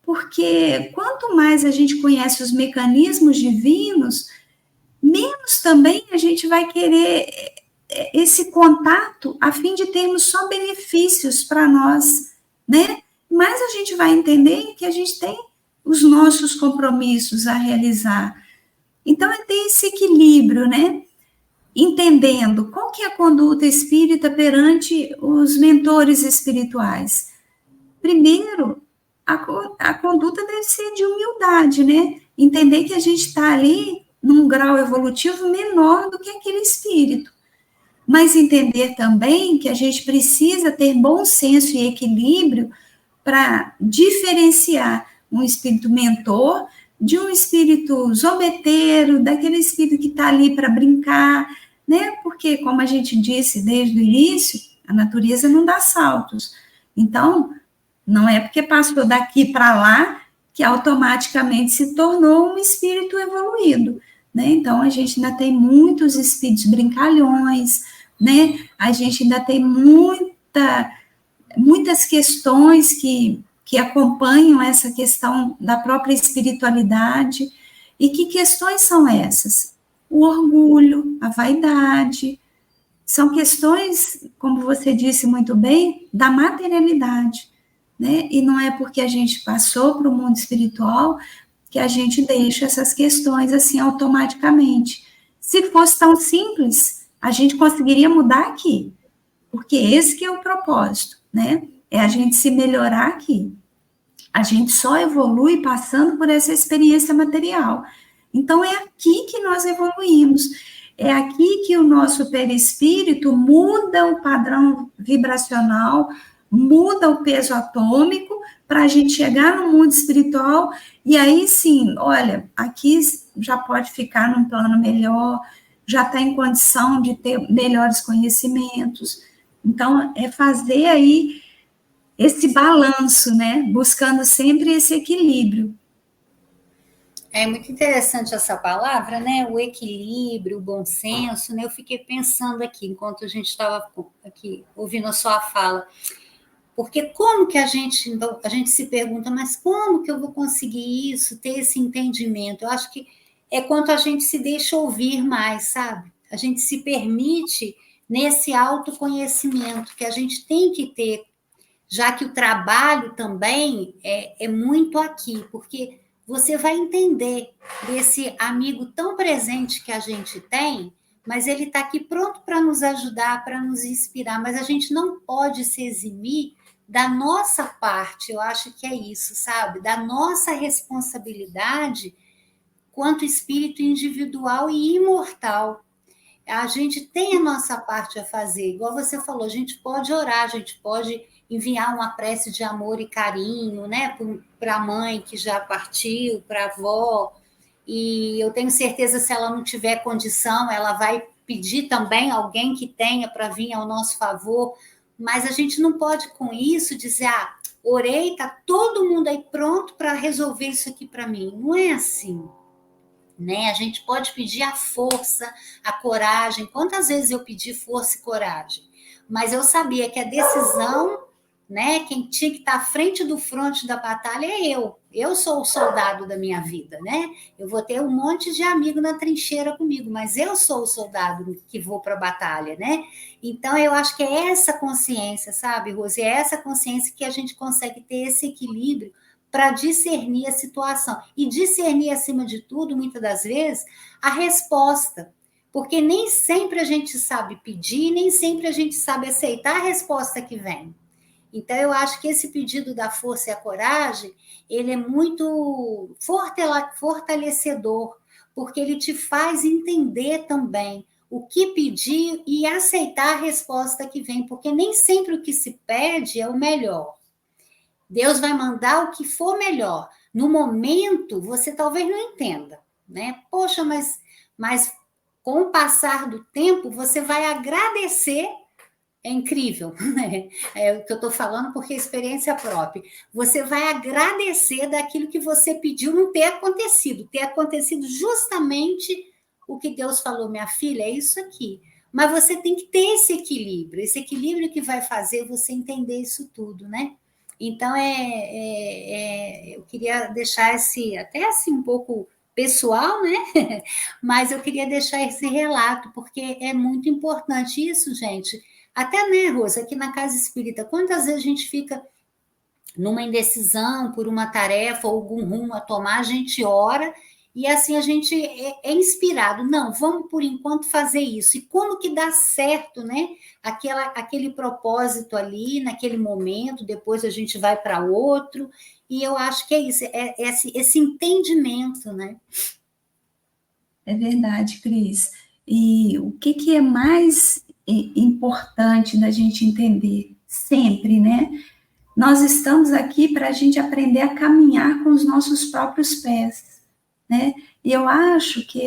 porque quanto mais a gente conhece os mecanismos divinos, menos também a gente vai querer esse contato a fim de termos só benefícios para nós, né? Mas a gente vai entender que a gente tem os nossos compromissos a realizar. Então, é ter esse equilíbrio, né? Entendendo qual que é a conduta espírita perante os mentores espirituais. Primeiro, a conduta deve ser de humildade, né? Entender que a gente está ali num grau evolutivo menor do que aquele espírito. Mas entender também que a gente precisa ter bom senso e equilíbrio para diferenciar um espírito mentor de um espírito zombeteiro, daquele espírito que está ali para brincar, né? Porque, como a gente disse desde o início, a natureza não dá saltos. Então, não é porque passou daqui para lá que automaticamente se tornou um espírito evoluído, né? Então, a gente ainda tem muitos espíritos brincalhões, né? A gente ainda tem muitas questões que acompanham essa questão da própria espiritualidade. E que questões são essas? O orgulho, a vaidade, são questões, como você disse muito bem, da materialidade, né? E não é porque a gente passou para o mundo espiritual que a gente deixa essas questões assim automaticamente. Se fosse tão simples, a gente conseguiria mudar aqui, porque esse que é o propósito, né? É a gente se melhorar aqui. A gente só evolui passando por essa experiência material. Então, é aqui que nós evoluímos. É aqui que o nosso perispírito muda o padrão vibracional, muda o peso atômico, para a gente chegar no mundo espiritual, e aí sim, olha, aqui já pode ficar num plano melhor, já está em condição de ter melhores conhecimentos. Então, é fazer aí esse balanço, né? Buscando sempre esse equilíbrio. É muito interessante essa palavra, né? O equilíbrio, o bom senso, né? Eu fiquei pensando aqui, enquanto a gente estava aqui ouvindo a sua fala, porque como que a gente se pergunta, mas como que eu vou conseguir isso, ter esse entendimento? Eu acho que é quando a gente se deixa ouvir mais, sabe? A gente se permite nesse autoconhecimento que a gente tem que ter já que o trabalho também é muito aqui, porque você vai entender desse amigo tão presente que a gente tem, mas ele está aqui pronto para nos ajudar, para nos inspirar, mas a gente não pode se eximir da nossa parte, eu acho que é isso, sabe? Da nossa responsabilidade quanto espírito individual e imortal. A gente tem a nossa parte a fazer, igual você falou, a gente pode orar, a gente pode enviar uma prece de amor e carinho, né, para a mãe que já partiu, para a avó, e eu tenho certeza, se ela não tiver condição, ela vai pedir também alguém que tenha para vir ao nosso favor, mas a gente não pode com isso dizer, orei, está todo mundo aí pronto para resolver isso aqui para mim. Não é assim. Né? A gente pode pedir a força, a coragem. Quantas vezes eu pedi força e coragem? Mas eu sabia que a decisão, né, quem tinha que estar à frente do fronte da batalha é eu. Eu sou o soldado da minha vida, né? Eu vou ter um monte de amigo na trincheira comigo, mas eu sou o soldado que vou para a batalha, né? Então, eu acho que é essa consciência, sabe, Rose? É essa consciência que a gente consegue ter esse equilíbrio para discernir a situação. E discernir, acima de tudo, muitas das vezes, a resposta. Porque nem sempre a gente sabe pedir, nem sempre a gente sabe aceitar a resposta que vem. Então, eu acho que esse pedido da força e a coragem, ele é muito fortalecedor, porque ele te faz entender também o que pedir e aceitar a resposta que vem, porque nem sempre o que se pede é o melhor. Deus vai mandar o que for melhor. No momento, você talvez não entenda, né? Poxa, mas com o passar do tempo, você vai agradecer. É incrível, né? É o que eu estou falando porque é experiência própria. Você vai agradecer daquilo que você pediu não ter acontecido justamente o que Deus falou, minha filha, é isso aqui. Mas você tem que ter esse equilíbrio que vai fazer você entender isso tudo, né? Então, eu queria deixar até assim um pouco pessoal, né? Mas eu queria deixar esse relato, porque é muito importante isso, gente. Até, né, Rosa, aqui na Casa Espírita, quantas vezes a gente fica numa indecisão por uma tarefa ou algum rumo a tomar, a gente ora e assim a gente é inspirado. Não, vamos por enquanto fazer isso. E quando que dá certo, né? Aquele propósito ali, naquele momento, depois a gente vai para outro. E eu acho que é isso, esse entendimento, né? É verdade, Cris. E o que é mais importante da gente entender sempre, né? Nós estamos aqui para a gente aprender a caminhar com os nossos próprios pés, né? E eu acho que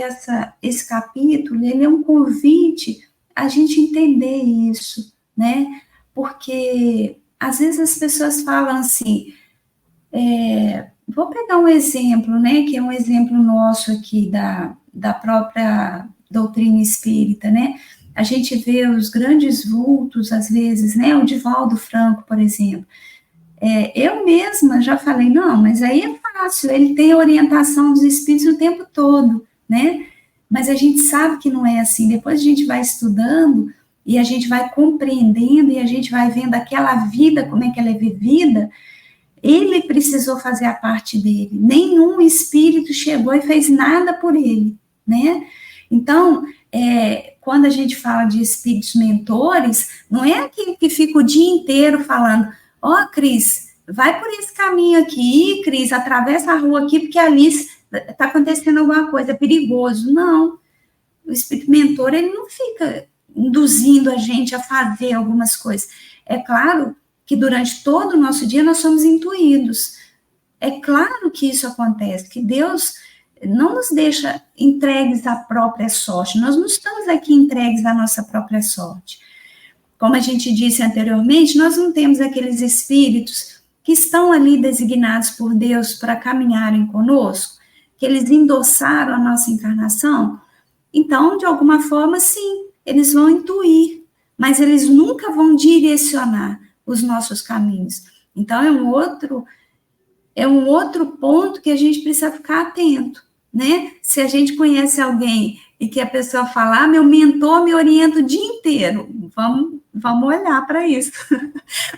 esse capítulo, ele é um convite a gente entender isso, né? Porque às vezes as pessoas falam assim, vou pegar um exemplo, né? Que é um exemplo nosso aqui da própria doutrina espírita, né? A gente vê os grandes vultos, às vezes, né? O Divaldo Franco, por exemplo. Eu mesma já falei, não, mas aí é fácil, ele tem a orientação dos espíritos o tempo todo, né? Mas a gente sabe que não é assim. Depois a gente vai estudando e a gente vai compreendendo e a gente vai vendo aquela vida, como é que ela é vivida. Ele precisou fazer a parte dele. Nenhum espírito chegou e fez nada por ele, né? Então, quando a gente fala de espíritos mentores, não é aquele que fica o dia inteiro falando, Cris, vai por esse caminho aqui, Cris, atravessa a rua aqui, porque ali está acontecendo alguma coisa, é perigoso. Não, o espírito mentor, ele não fica induzindo a gente a fazer algumas coisas. É claro que durante todo o nosso dia nós somos intuídos. É claro que isso acontece, que Deus não nos deixa entregues à própria sorte, nós não estamos aqui entregues à nossa própria sorte. Como a gente disse anteriormente, nós não temos aqueles espíritos que estão ali designados por Deus para caminharem conosco, que eles endossaram a nossa encarnação. Então, de alguma forma, sim, eles vão intuir, mas eles nunca vão direcionar os nossos caminhos. Então, é um outro ponto que a gente precisa ficar atento, né? Se a gente conhece alguém e que a pessoa fala, meu mentor me orienta o dia inteiro, vamos vamos olhar para isso,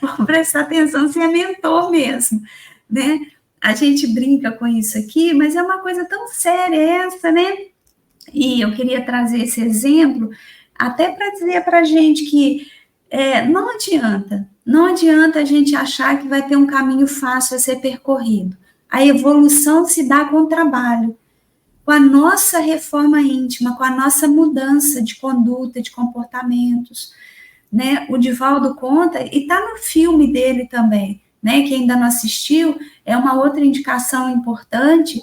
vamos prestar atenção se é mentor mesmo, né? A gente brinca com isso aqui, mas é uma coisa tão séria essa, né? E eu queria trazer esse exemplo até para dizer para a gente que não adianta a gente achar que vai ter um caminho fácil a ser percorrido. A evolução se dá com o trabalho, com a nossa reforma íntima, com a nossa mudança de conduta, de comportamentos, né? O Divaldo conta, e está no filme dele também, né? Quem ainda não assistiu, é uma outra indicação importante,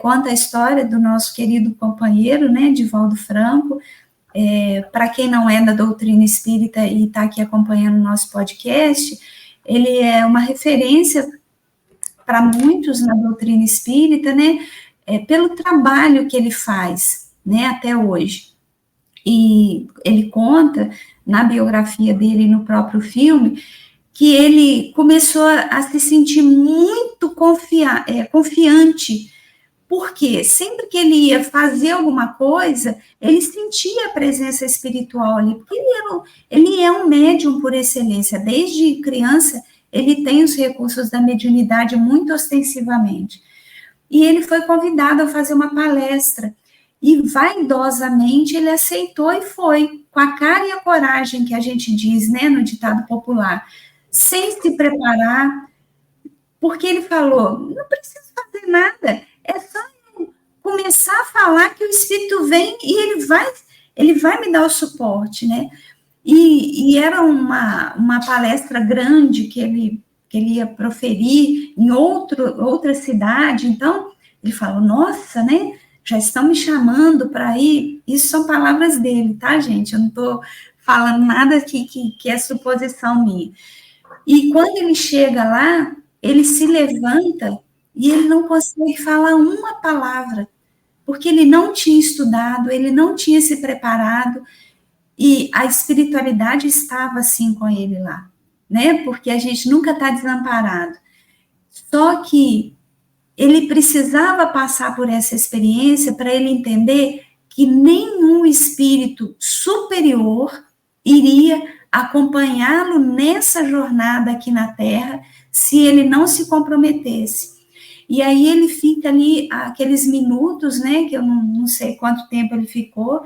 conta a história do nosso querido companheiro, né? Divaldo Franco. Para quem não é da doutrina espírita e está aqui acompanhando o nosso podcast, ele é uma referência para muitos na doutrina espírita, né? Pelo trabalho que ele faz, né? Até hoje. E ele conta, na biografia dele e no próprio filme, que ele começou a se sentir muito confiante, porque sempre que ele ia fazer alguma coisa, ele sentia a presença espiritual ali, porque ele é um médium por excelência. Desde criança, ele tem os recursos da mediunidade muito ostensivamente. E ele foi convidado a fazer uma palestra, e vaidosamente ele aceitou e foi, com a cara e a coragem que a gente diz, né, no ditado popular, sem se preparar, porque ele falou, não preciso fazer nada, é só começar a falar que o Espírito vem e ele vai me dar o suporte, né? E era uma palestra grande que ele ia proferir em outra cidade, então ele falou, nossa, né? Já estão me chamando para ir. Isso são palavras dele, tá, gente? Eu não estou falando nada que é suposição minha. E quando ele chega lá, ele se levanta e ele não consegue falar uma palavra, porque ele não tinha estudado, ele não tinha se preparado, e a espiritualidade estava assim com ele lá, né? Porque a gente nunca está desamparado. Só que ele precisava passar por essa experiência para ele entender que nenhum espírito superior iria acompanhá-lo nessa jornada aqui na Terra se ele não se comprometesse. E aí ele fica ali aqueles minutos, né, que eu não sei quanto tempo ele ficou,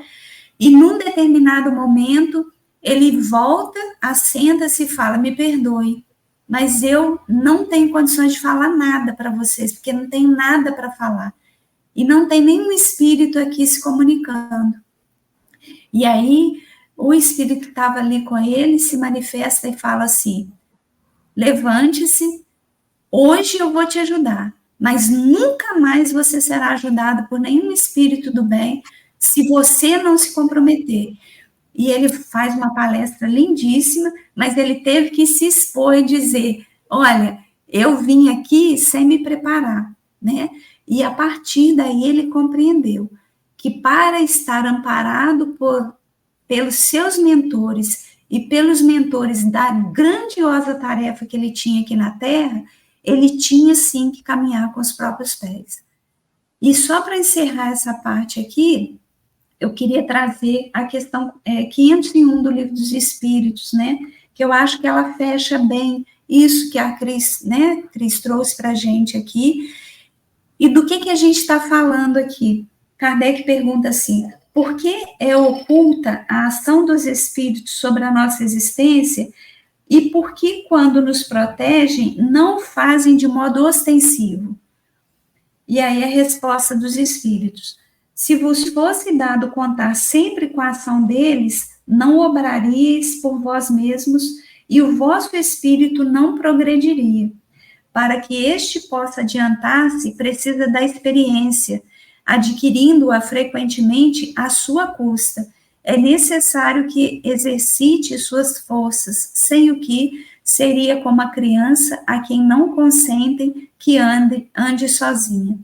e num determinado momento ele volta, assenta-se e fala, me perdoe, mas eu não tenho condições de falar nada para vocês, porque não tenho nada para falar. E não tem nenhum espírito aqui se comunicando. E aí, o espírito que estava ali com ele se manifesta e fala assim, levante-se, hoje eu vou te ajudar, mas nunca mais você será ajudado por nenhum espírito do bem se você não se comprometer. E ele faz uma palestra lindíssima, mas ele teve que se expor e dizer, olha, eu vim aqui sem me preparar, né? E a partir daí ele compreendeu que para estar amparado pelos seus mentores e pelos mentores da grandiosa tarefa que ele tinha aqui na Terra, ele tinha sim que caminhar com os próprios pés. E só para encerrar essa parte aqui, eu queria trazer a questão 501 do Livro dos Espíritos, né? Que eu acho que ela fecha bem isso que a Cris, né? Cris trouxe para a gente aqui. E do que a gente está falando aqui? Kardec pergunta assim, por que é oculta a ação dos espíritos sobre a nossa existência e por que, quando nos protegem, não fazem de modo ostensivo? E aí a resposta dos espíritos. Se vos fosse dado contar sempre com a ação deles, não obraríeis por vós mesmos e o vosso espírito não progrediria. Para que este possa adiantar-se, precisa da experiência, adquirindo-a frequentemente à sua custa. É necessário que exercite suas forças, sem o que seria como a criança a quem não consentem que ande sozinha.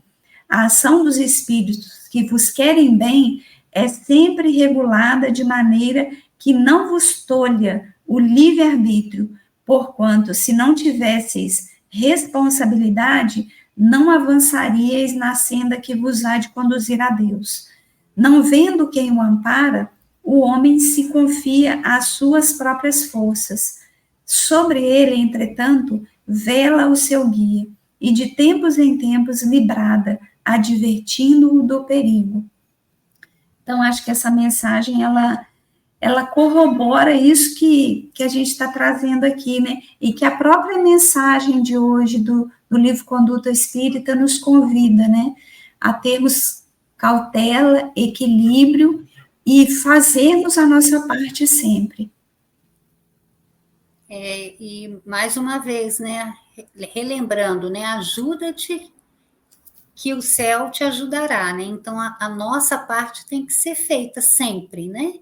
A ação dos espíritos que vos querem bem é sempre regulada de maneira que não vos tolha o livre-arbítrio, porquanto, se não tivesseis responsabilidade, não avançaríeis na senda que vos há de conduzir a Deus. Não vendo quem o ampara, o homem se confia às suas próprias forças. Sobre ele, entretanto, vela o seu guia, e de tempos em tempos lhe brada, advertindo-o do perigo. Então, acho que essa mensagem, ela corrobora isso que a gente está trazendo aqui, né? E que a própria mensagem de hoje do livro Conduta Espírita nos convida, né? A termos cautela, equilíbrio e fazermos a nossa parte sempre. E mais uma vez, né? Relembrando, né? Ajuda-te que o céu te ajudará, né? Então, a nossa parte tem que ser feita sempre, né?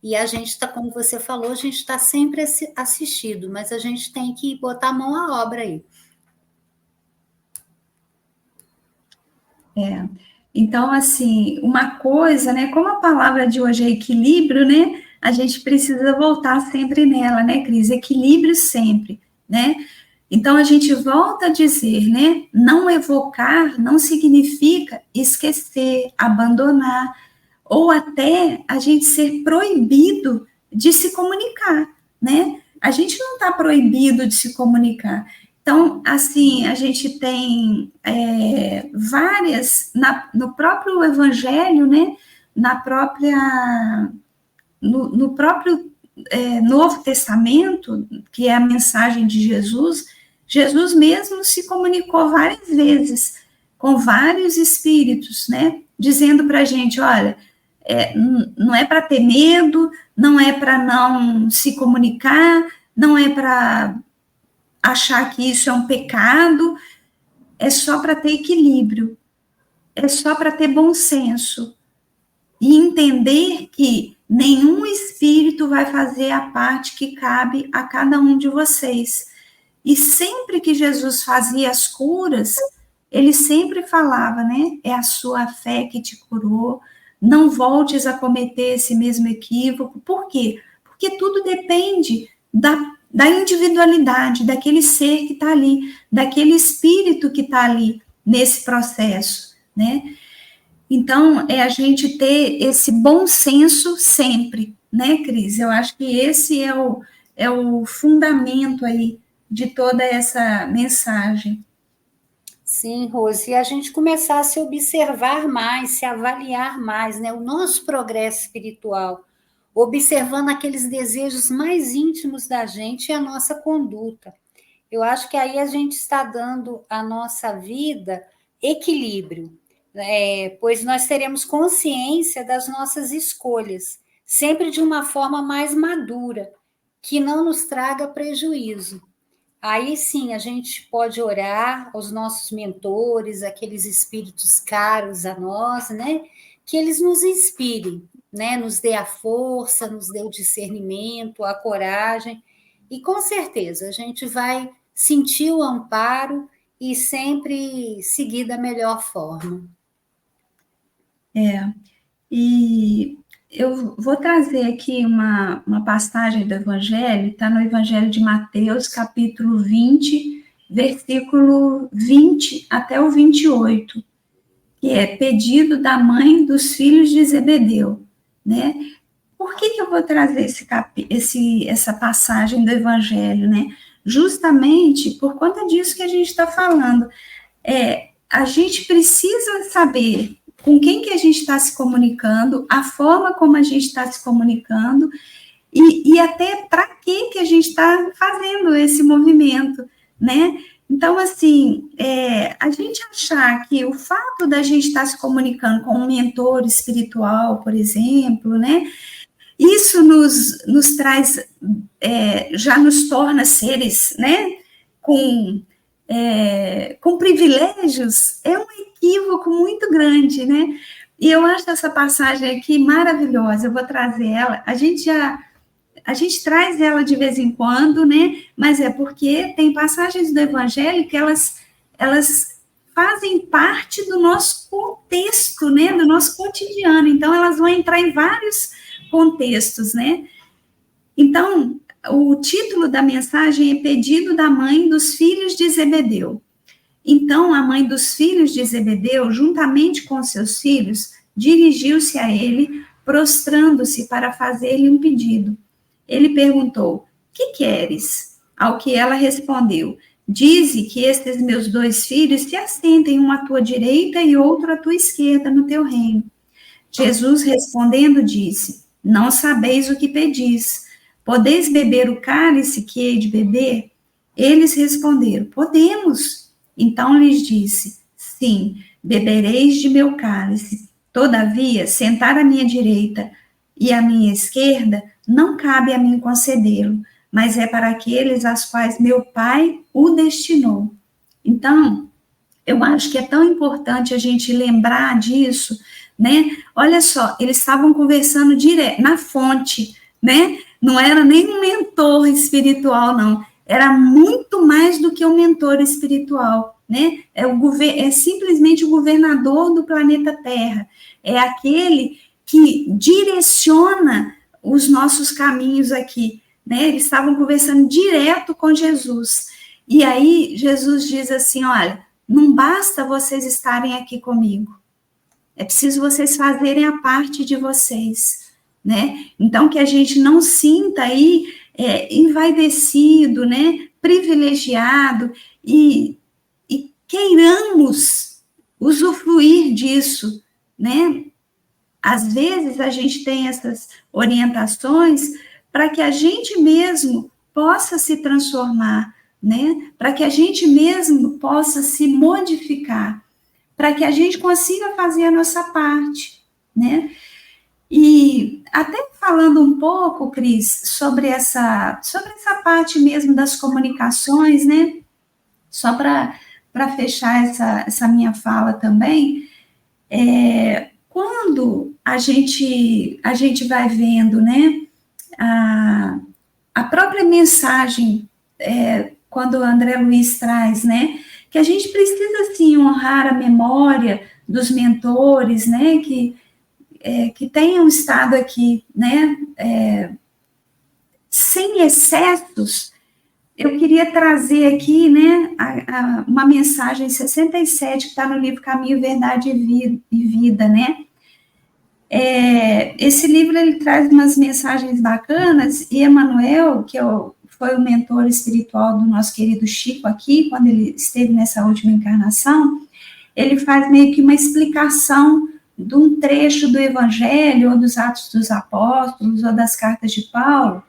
E a gente está, como você falou, a gente está sempre assistido, mas a gente tem que botar a mão à obra aí. Então, assim, uma coisa, né? Como a palavra de hoje é equilíbrio, né? A gente precisa voltar sempre nela, né, Cris? Equilíbrio sempre, né? Então, a gente volta a dizer, né? Não evocar não significa esquecer, abandonar, ou até a gente ser proibido de se comunicar, né? A gente não está proibido de se comunicar. Então, assim, a gente tem várias, no próprio Evangelho, né? No próprio Novo Testamento, que é a mensagem de Jesus, Jesus mesmo se comunicou várias vezes com vários espíritos, né? Dizendo para a gente, olha, não é para ter medo, não é para não se comunicar, não é para achar que isso é um pecado, é só para ter equilíbrio, é só para ter bom senso e entender que nenhum espírito vai fazer a parte que cabe a cada um de vocês. E sempre que Jesus fazia as curas, ele sempre falava, né? É a sua fé que te curou, não voltes a cometer esse mesmo equívoco. Por quê? Porque tudo depende da individualidade, daquele ser que está ali, daquele espírito que está ali nesse processo, né? Então, é a gente ter esse bom senso sempre, né, Cris? Eu acho que esse é o fundamento aí de toda essa mensagem. Sim, Rose, e a gente começar a se observar mais, se avaliar mais, né? O nosso progresso espiritual, observando aqueles desejos mais íntimos da gente e a nossa conduta. Eu acho que aí a gente está dando à nossa vida equilíbrio, pois nós teremos consciência das nossas escolhas, sempre de uma forma mais madura, que não nos traga prejuízo. Aí sim a gente pode orar aos nossos mentores, aqueles espíritos caros a nós, né? Que eles nos inspirem, né? Nos dê a força, nos dê o discernimento, a coragem, e com certeza a gente vai sentir o amparo e sempre seguir da melhor forma. E eu vou trazer aqui uma passagem do Evangelho, está no Evangelho de Mateus, capítulo 20, versículo 20 até o 28, que é pedido da mãe dos filhos de Zebedeu, né? Por que eu vou trazer essa passagem do Evangelho, né? Justamente por conta disso que a gente está falando. A gente precisa saber com quem que a gente está se comunicando, a forma como a gente está se comunicando e até para que a gente está fazendo esse movimento, né? Então, assim, a gente achar que o fato da gente estar se comunicando com um mentor espiritual, por exemplo, né? Isso nos traz, já nos torna seres, né? Com privilégios, é um equívoco muito grande, né? E eu acho essa passagem aqui maravilhosa, eu vou trazer ela, a gente traz ela de vez em quando, né? Mas é porque tem passagens do Evangelho que elas fazem parte do nosso contexto, né? Do nosso cotidiano, então elas vão entrar em vários contextos, né? Então, o título da mensagem é Pedido da mãe dos filhos de Zebedeu. Então, a mãe dos filhos de Zebedeu, juntamente com seus filhos, dirigiu-se a ele prostrando-se para fazer-lhe um pedido. Ele perguntou: que queres? Ao que ela respondeu: dize que estes meus 2 filhos se assentem, um à tua direita e outro à tua esquerda no teu reino. Jesus respondendo disse: não sabeis o que pedis. Podeis beber o cálice que hei de beber? Eles responderam: podemos. Então lhes disse: sim, bebereis de meu cálice. Todavia, sentar à minha direita e à minha esquerda não cabe a mim concedê-lo, mas é para aqueles aos quais meu Pai o destinou. Então, eu acho que é tão importante a gente lembrar disso, né? Olha só, eles estavam conversando direto, na fonte, né? Não era nem um mentor espiritual, não. Era muito mais do que um mentor espiritual, né? É simplesmente o governador do planeta Terra. É aquele que direciona os nossos caminhos aqui, né? Eles estavam conversando direto com Jesus. E aí, Jesus diz assim, olha, não basta vocês estarem aqui comigo. É preciso vocês fazerem a parte de vocês, né? Então, que a gente não sinta aí envaidecido, né? Privilegiado e queiramos usufruir disso, né? Às vezes, a gente tem essas orientações para que a gente mesmo possa se transformar, né? Para que a gente mesmo possa se modificar, para que a gente consiga fazer a nossa parte, né? E até falando um pouco, Cris, sobre essa parte mesmo das comunicações, né? Só para fechar essa minha fala também, quando a gente vai vendo, né, a própria mensagem, quando o André Luiz traz, né, que a gente precisa, sim, honrar a memória dos mentores, né, que tenham estado aqui, né, sem excessos. Eu queria trazer aqui, né, uma mensagem 67, que está no livro Caminho, Verdade e Vida, né. Esse livro, ele traz umas mensagens bacanas, e Emmanuel, que foi o mentor espiritual do nosso querido Chico aqui, quando ele esteve nessa última encarnação, ele faz meio que uma explicação de um trecho do Evangelho, ou dos Atos dos Apóstolos, ou das Cartas de Paulo,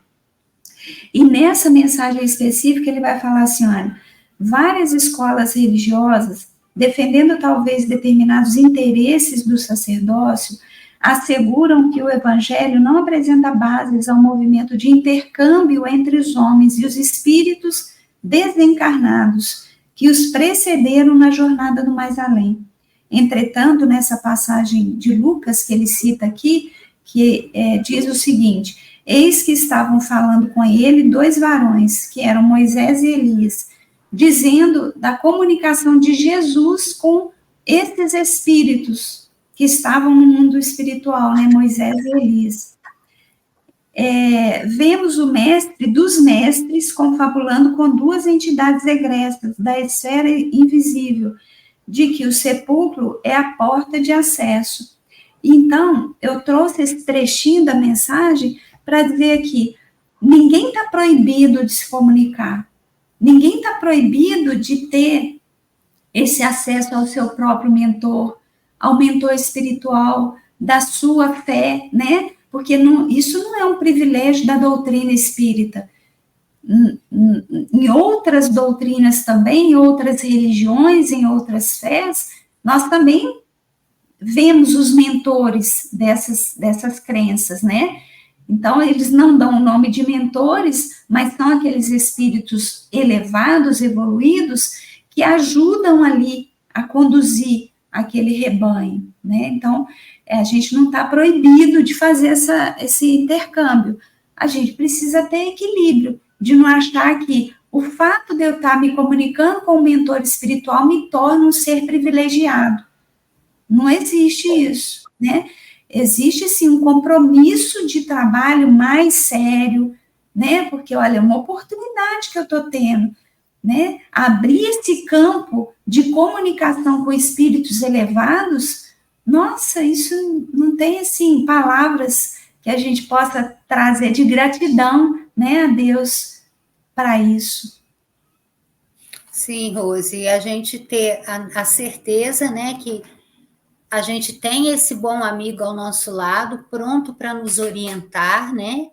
e nessa mensagem específica ele vai falar assim, olha, várias escolas religiosas, defendendo talvez determinados interesses do sacerdócio, asseguram que o Evangelho não apresenta bases ao movimento de intercâmbio entre os homens e os espíritos desencarnados que os precederam na jornada do mais além. Entretanto, nessa passagem de Lucas, que ele cita aqui, que diz o seguinte, eis que estavam falando com ele 2 varões, que eram Moisés e Elias, dizendo da comunicação de Jesus com esses espíritos que estavam no mundo espiritual, né, Moisés e Elias. Vemos o mestre dos mestres confabulando com 2 entidades egressas da esfera invisível, de que o sepulcro é a porta de acesso. Então, eu trouxe esse trechinho da mensagem para dizer aqui, ninguém está proibido de se comunicar, ninguém está proibido de ter esse acesso ao seu próprio mentor, ao mentor espiritual, da sua fé, né? Porque isso não é um privilégio da doutrina espírita. Em outras doutrinas também, em outras religiões, em outras fés, nós também vemos os mentores dessas crenças, né? Então, eles não dão o nome de mentores, mas são aqueles espíritos elevados, evoluídos, que ajudam ali a conduzir aquele rebanho, né? Então, a gente não está proibido de fazer esse intercâmbio. A gente precisa ter equilíbrio, de não achar que o fato de eu estar me comunicando com o mentor espiritual me torna um ser privilegiado. Não existe isso, né? Existe, sim, um compromisso de trabalho mais sério, né? Porque, olha, é uma oportunidade que eu estou tendo, né? Abrir esse campo de comunicação com espíritos elevados Nossa, isso não tem, assim, palavras que a gente possa trazer de gratidão, né, a Deus para isso. Sim, Rose, e a gente ter a certeza, né, que a gente tem esse bom amigo ao nosso lado, pronto para nos orientar, né,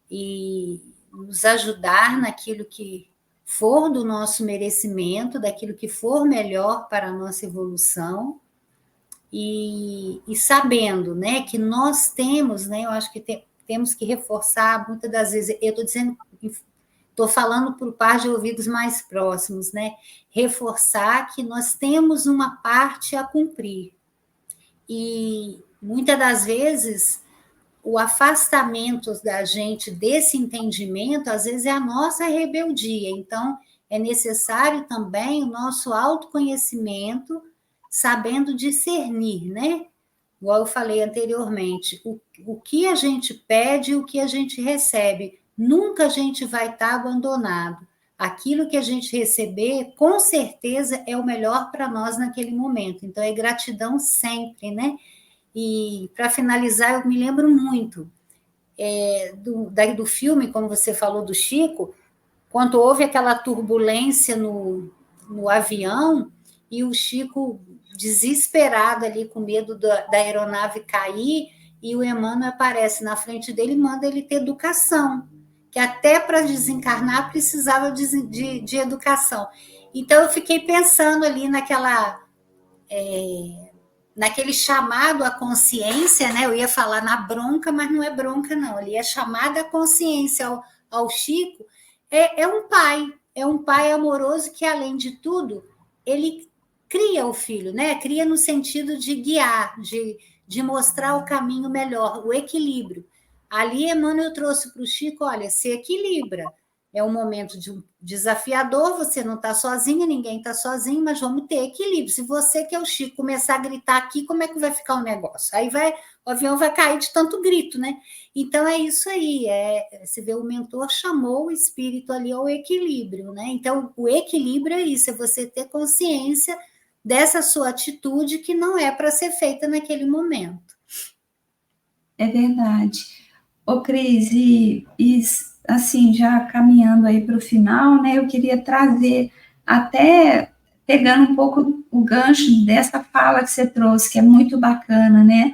e nos ajudar naquilo que for do nosso merecimento, daquilo que for melhor para a nossa evolução, e sabendo, né, que nós temos, né, eu acho que temos que reforçar, muitas das vezes, eu estou dizendo, estou falando por par de ouvidos mais próximos, né, reforçar que nós temos uma parte a cumprir, e muitas das vezes o afastamento da gente desse entendimento, às vezes é a nossa rebeldia. Então, é necessário também o nosso autoconhecimento, sabendo discernir, né? Igual eu falei anteriormente, o que a gente pede e o que a gente recebe. Nunca a gente vai estar abandonado. Aquilo que a gente receber, com certeza, é o melhor para nós naquele momento. Então, é gratidão sempre, né? E, para finalizar, eu me lembro muito do filme, como você falou, do Chico, quando houve aquela turbulência no avião e o Chico desesperado ali, com medo da aeronave cair, e o Emmanuel aparece na frente dele e manda ele ter educação, que até para desencarnar precisava de educação. Então, eu fiquei pensando ali naquele chamado à consciência, né? Eu ia falar na bronca, mas não é bronca, não. Ele é chamado à consciência ao Chico. É um pai amoroso que, além de tudo, ele cria o filho, né? Cria no sentido de guiar, de mostrar o caminho melhor, o equilíbrio. Ali, Emmanuel trouxe para o Chico, olha, se equilibra. É um momento desafiador, você não está sozinho, ninguém está sozinho, mas vamos ter equilíbrio. Se você, que é o Chico, começar a gritar aqui, como é que vai ficar o negócio? Aí o avião vai cair de tanto grito, né? Então, é isso aí. Você vê, o mentor chamou o espírito ali ao equilíbrio, né? Então, o equilíbrio é isso, é você ter consciência dessa sua atitude que não é para ser feita naquele momento. É verdade. Ô, Cris, e assim, já caminhando aí para o final, né, eu queria trazer, até pegando um pouco o gancho dessa fala que você trouxe, que é muito bacana, né?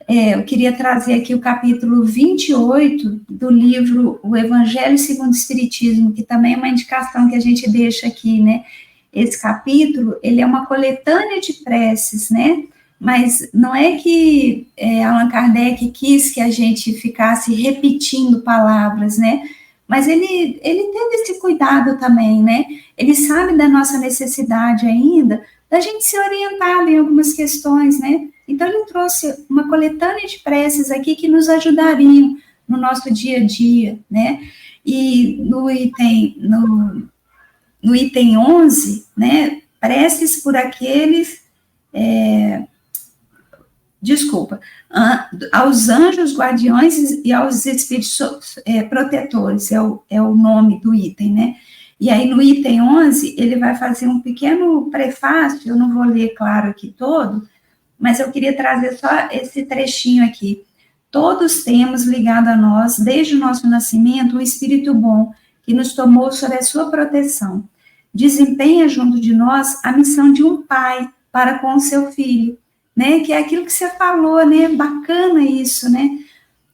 Eu queria trazer aqui o capítulo 28 do livro O Evangelho segundo o Espiritismo, que também é uma indicação que a gente deixa aqui, né? Esse capítulo, ele é uma coletânea de preces, né? Mas não é que Allan Kardec quis que a gente ficasse repetindo palavras, né? Mas ele teve esse cuidado também, né? Ele sabe da nossa necessidade ainda da gente ser orientado em algumas questões, né? Então, ele trouxe uma coletânea de preces aqui que nos ajudariam no nosso dia a dia, né? E no item 11, né? Preces por aqueles... aos anjos guardiões e aos espíritos protetores, é o nome do item, né? E aí, no item 11, ele vai fazer um pequeno prefácio, eu não vou ler, claro, aqui todo, mas eu queria trazer só esse trechinho aqui. Todos temos ligado a nós, desde o nosso nascimento, um espírito bom, que nos tomou sob a sua proteção. Desempenha junto de nós a missão de um pai para com o seu filho, né? Que é aquilo que você falou, né? Bacana isso, né?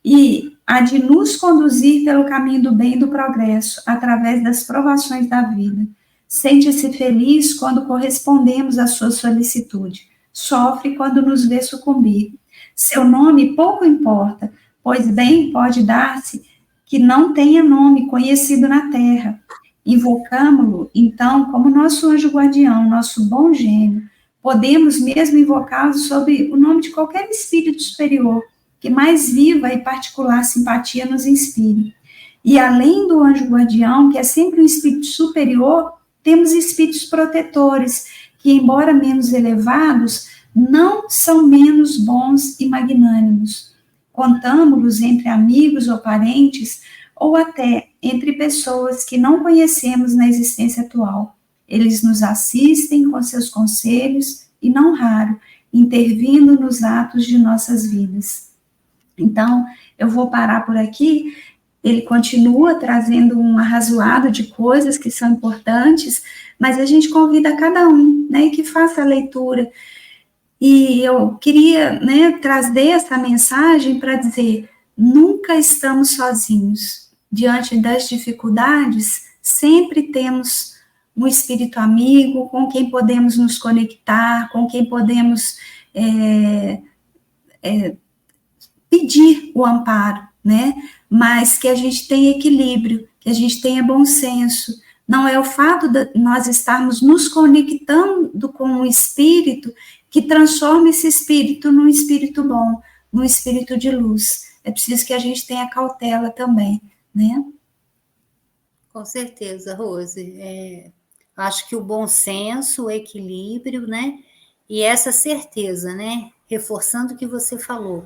E há de nos conduzir pelo caminho do bem e do progresso, através das provações da vida. Sente-se feliz quando correspondemos à sua solicitude. Sofre quando nos vê sucumbir. Seu nome pouco importa, pois bem pode dar-se que não tenha nome conhecido na terra. Invocamo-lo, então, como nosso anjo guardião, nosso bom gênio. Podemos mesmo invocá-lo sob o nome de qualquer espírito superior, que mais viva e particular simpatia nos inspire. E além do anjo guardião, que é sempre um espírito superior, temos espíritos protetores, que, embora menos elevados, não são menos bons e magnânimos. Contamos-los entre amigos ou parentes, ou até entre pessoas que não conhecemos na existência atual. Eles nos assistem com seus conselhos e, não raro, intervindo nos atos de nossas vidas. Então, eu vou parar por aqui. Ele continua trazendo um arrazoado de coisas que são importantes, mas a gente convida cada um, né, que faça a leitura. E eu queria, né, trazer essa mensagem para dizer: nunca estamos sozinhos. Diante das dificuldades, sempre temos um espírito amigo com quem podemos nos conectar, com quem podemos pedir o amparo, né? Mas que a gente tenha equilíbrio, que a gente tenha bom senso. Não é o fato de nós estarmos nos conectando com o espírito que transforma esse espírito num espírito bom, num espírito de luz. É preciso que a gente tenha cautela também, né? Com certeza, Rose. Acho que o bom senso, o equilíbrio, né? E essa certeza, né? Reforçando o que você falou.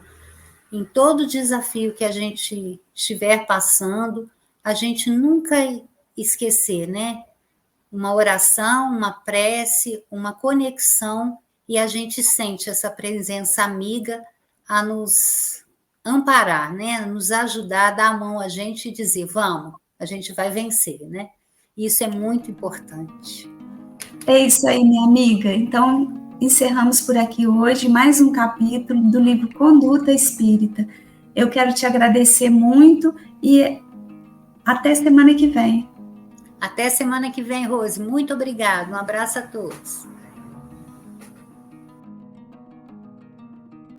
Em todo desafio que a gente estiver passando, a gente nunca esquecer, né? Uma oração, uma prece, uma conexão, e a gente sente essa presença amiga a nos amparar, né? A nos ajudar, a dar a mão a gente e dizer: vamos, a gente vai vencer, né? Isso é muito importante. É isso aí, minha amiga. Então, encerramos por aqui hoje mais um capítulo do livro Conduta Espírita. Eu quero te agradecer muito e até semana que vem. Até semana que vem, Rose. Muito obrigada. Um abraço a todos.